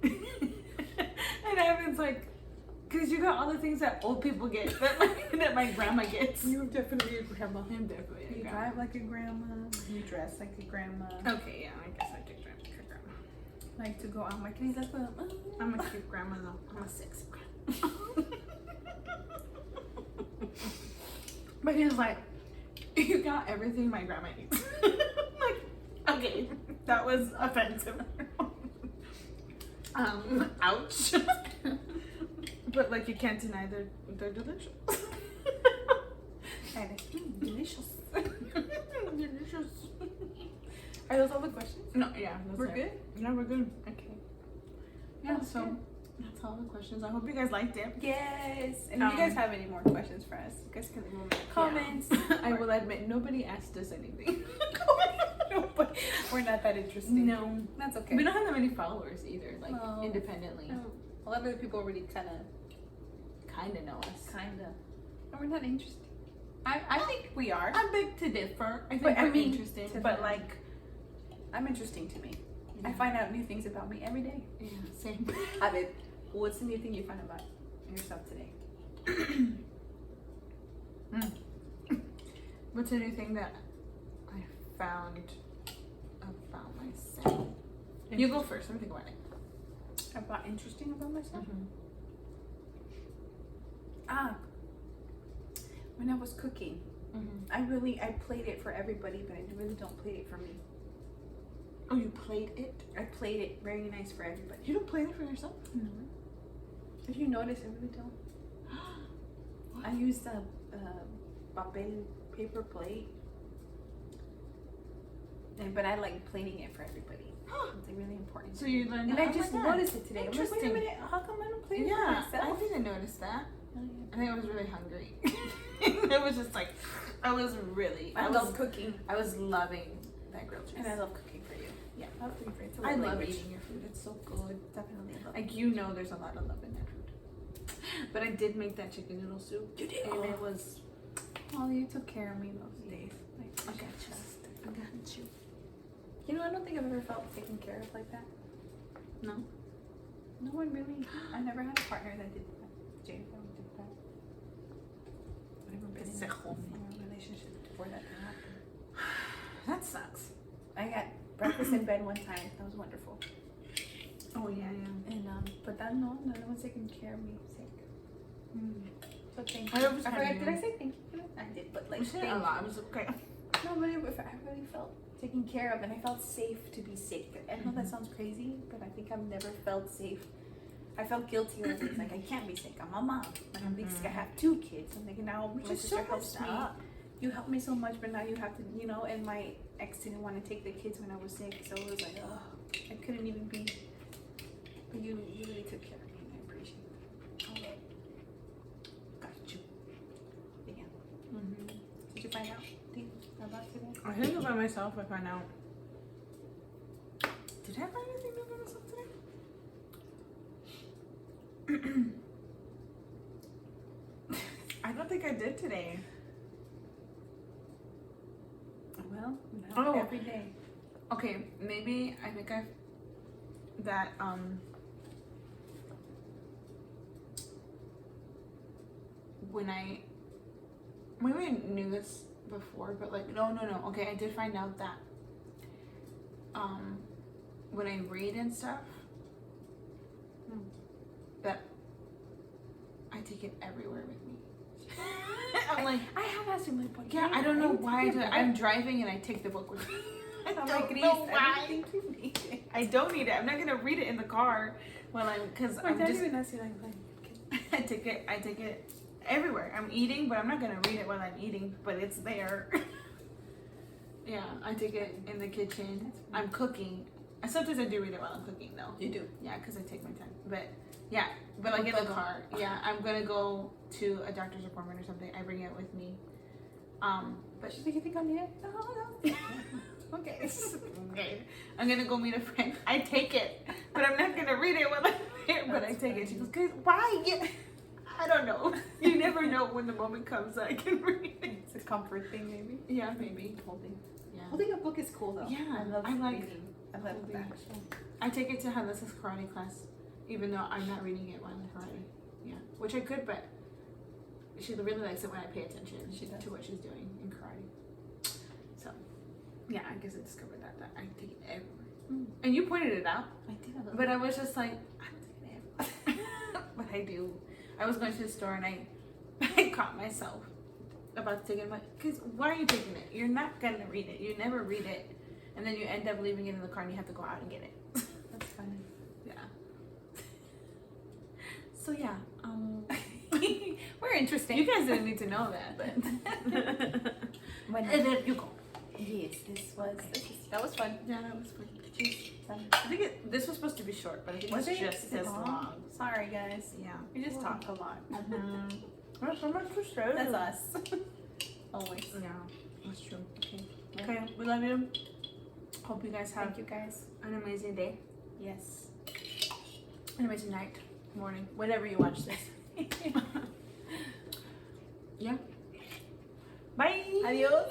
Speaker 1: and Ivan's like, "Cause you got all the things that old people get, that my grandma gets."
Speaker 2: You're definitely a grandma.
Speaker 1: I'm definitely a
Speaker 2: You
Speaker 1: grandma.
Speaker 2: drive like a grandma. You dress like a grandma.
Speaker 1: Okay, yeah, I guess I did drive like a grandma.
Speaker 2: Like to go out my kids. That's what
Speaker 1: I'm a cute grandma though. I'm a sexy grandma. But he was like, "You got everything my grandma needs." Like, okay, that was offensive. Ouch. But like, you can't deny they're delicious.
Speaker 2: and it's delicious. Are those all the questions?
Speaker 1: No, yeah. That's
Speaker 2: We're
Speaker 1: it.
Speaker 2: good?
Speaker 1: Yeah, we're good.
Speaker 2: Okay.
Speaker 1: Yeah,
Speaker 2: That's
Speaker 1: so
Speaker 2: good.
Speaker 1: that's all the questions. I hope you guys liked it.
Speaker 2: Yes. And if you guys have any more questions for us, you guys can leave them in the comments.
Speaker 1: I will admit, nobody asked us anything.
Speaker 2: No, but we're not that interesting.
Speaker 1: No.
Speaker 2: That's okay.
Speaker 1: We don't have that many followers either, like
Speaker 2: No.
Speaker 1: independently.
Speaker 2: A lot of the people already kind of
Speaker 1: Know us.
Speaker 2: And we're not interesting. I think we are.
Speaker 1: I beg to differ. I think
Speaker 2: But I
Speaker 1: we're
Speaker 2: mean,
Speaker 1: interesting,
Speaker 2: to
Speaker 1: but
Speaker 2: them.
Speaker 1: like,
Speaker 2: I'm interesting to me. I
Speaker 1: yeah.
Speaker 2: find out new things about me every day.
Speaker 1: Yeah, same.
Speaker 2: Abid, what's the new thing you find about yourself today?
Speaker 1: What's a new thing that I found about myself? You go first. Let me think about it.
Speaker 2: About interesting about myself?
Speaker 1: Mm-hmm.
Speaker 2: When I was cooking,
Speaker 1: Mm-hmm.
Speaker 2: I played it for everybody, but I really don't play it for me.
Speaker 1: Oh, you played it?
Speaker 2: I played it very nice for everybody.
Speaker 1: You don't play it for yourself?
Speaker 2: No. If you notice, I really don't. I used a papel paper plate, but I like plating it for everybody. It's like really important.
Speaker 1: So you learned
Speaker 2: And
Speaker 1: that?
Speaker 2: I
Speaker 1: Oh
Speaker 2: just
Speaker 1: my God.
Speaker 2: noticed it today. I'm like, wait a
Speaker 1: Interesting.
Speaker 2: minute, how come I don't play it for
Speaker 1: Yeah, I
Speaker 2: myself?
Speaker 1: didn't notice that.
Speaker 2: Oh, yeah.
Speaker 1: I think I was really hungry. It was just like, I was
Speaker 2: cooking.
Speaker 1: I was loving that grilled cheese.
Speaker 2: And I love cooking for you.
Speaker 1: Yeah.
Speaker 2: I love cooking for you. It's a
Speaker 1: I
Speaker 2: love
Speaker 1: love
Speaker 2: language.
Speaker 1: eating your food. It's so good.
Speaker 2: Definitely love
Speaker 1: Like, you know, there's a lot of love in that food. But I did make that chicken noodle soup.
Speaker 2: You did?
Speaker 1: And it
Speaker 2: Oh.
Speaker 1: was.
Speaker 2: Oh, you took care of me those days.
Speaker 1: I got you. I got you.
Speaker 2: You know, I don't think I've ever felt taken care of like that.
Speaker 1: No?
Speaker 2: No one really. I never had a partner that did that. Jane did that. I've never been in a relationship before that happened.
Speaker 1: That sucks.
Speaker 2: I got breakfast in bed one time. That was wonderful.
Speaker 1: Oh, yeah, yeah.
Speaker 2: And but that no one's taking care of me sick. So thank
Speaker 1: I
Speaker 2: you.
Speaker 1: always
Speaker 2: I
Speaker 1: had
Speaker 2: forgot.
Speaker 1: you.
Speaker 2: Did I say thank you? I did, but like
Speaker 1: We said it a
Speaker 2: thank
Speaker 1: lot.
Speaker 2: you.
Speaker 1: I was okay.
Speaker 2: No, but if I really felt taken care of, and I felt safe to be sick. I know that sounds crazy, but I think I've never felt safe. I felt guilty over things like I can't be sick. I'm a mom. Like I'm big sick. I have 2 kids. I'm like now my
Speaker 1: Which is
Speaker 2: sister
Speaker 1: so
Speaker 2: helps
Speaker 1: messed
Speaker 2: me.
Speaker 1: up.
Speaker 2: You helped me so much, but now you have to, you know. And my ex didn't want to take the kids when I was sick, so it was like, oh, I couldn't even be. But you really took care of me, and I appreciate it. Okay. Got you. Yeah. Did you find out things about today?
Speaker 1: I think about myself, I find out. Did I find anything new about myself today? I don't think I did today.
Speaker 2: Well, now
Speaker 1: Oh.
Speaker 2: every day.
Speaker 1: Okay, maybe I think that when I maybe I knew this before, but like no. Okay, I did find out that when I read and stuff, that I take it everywhere with me. I'm like,
Speaker 2: I have asked you my point.
Speaker 1: yeah, I don't know why I do it. I'm driving and I take the book with me. I
Speaker 2: I'm
Speaker 1: don't
Speaker 2: like, Grace,
Speaker 1: know
Speaker 2: I
Speaker 1: why.
Speaker 2: don't think you need it.
Speaker 1: I don't need it. I'm not gonna read it in the car while because
Speaker 2: My
Speaker 1: I'm
Speaker 2: dad
Speaker 1: just.
Speaker 2: even asked you like,
Speaker 1: I take it everywhere. I'm eating, but I'm not gonna read it while I'm eating. But it's there. Yeah, I take it in the kitchen. I'm cooking. Sometimes I do read it while I'm cooking, though.
Speaker 2: you do.
Speaker 1: Yeah, because I take my time. But yeah, but like in the car. Yeah, I'm gonna go to a doctor's appointment or something. I bring it with me. But
Speaker 2: She's like, you think I need it? No.
Speaker 1: okay. Okay. I'm gonna go meet a friend. I take it, but I'm not gonna read it while I'm there. But I take it. She goes, "Guys, why?" I don't know. You never know when the moment comes that I can read it.
Speaker 2: It's a comfort thing, maybe.
Speaker 1: Yeah, maybe.
Speaker 2: Holding.
Speaker 1: Yeah.
Speaker 2: Holding a book is cool though.
Speaker 1: Yeah,
Speaker 2: I love
Speaker 1: I like
Speaker 2: reading. I love
Speaker 1: holding.
Speaker 2: that.
Speaker 1: I take it to Halissa's karate class, even though I'm not reading it while I'm karate. Yeah, which I could, but she really likes it when I pay attention to what she's doing in karate. So, yeah, I guess I discovered that I take it everywhere. And you pointed it out,
Speaker 2: I did a little.
Speaker 1: but I was just like, I don't take it everywhere. But I do. I was going to the store and I caught myself about to take it. I'm like, because why are you taking it? You're not gonna read it. You never read it. And then you end up leaving it in the car and you have to go out and get it.
Speaker 2: That's funny.
Speaker 1: Yeah. So yeah,
Speaker 2: We're interesting.
Speaker 1: you guys didn't need to know that, but
Speaker 2: When
Speaker 1: and then you go.
Speaker 2: Yes, that was fun.
Speaker 1: Yeah, that was fun.
Speaker 2: Cheers.
Speaker 1: I think this was supposed to be short, but I think
Speaker 2: Was
Speaker 1: it's
Speaker 2: it?
Speaker 1: just
Speaker 2: Is it
Speaker 1: as long.
Speaker 2: Sorry, guys.
Speaker 1: Yeah.
Speaker 2: We just talk a lot.
Speaker 1: That's so much for sure.
Speaker 2: That's us. Always.
Speaker 1: Yeah, that's true.
Speaker 2: Okay.
Speaker 1: Okay, we love you. Hope you guys have
Speaker 2: Thank you, guys.
Speaker 1: an amazing day,
Speaker 2: Yes.
Speaker 1: an amazing night, morning, whenever you watch this. Yeah. Bye.
Speaker 2: Adios.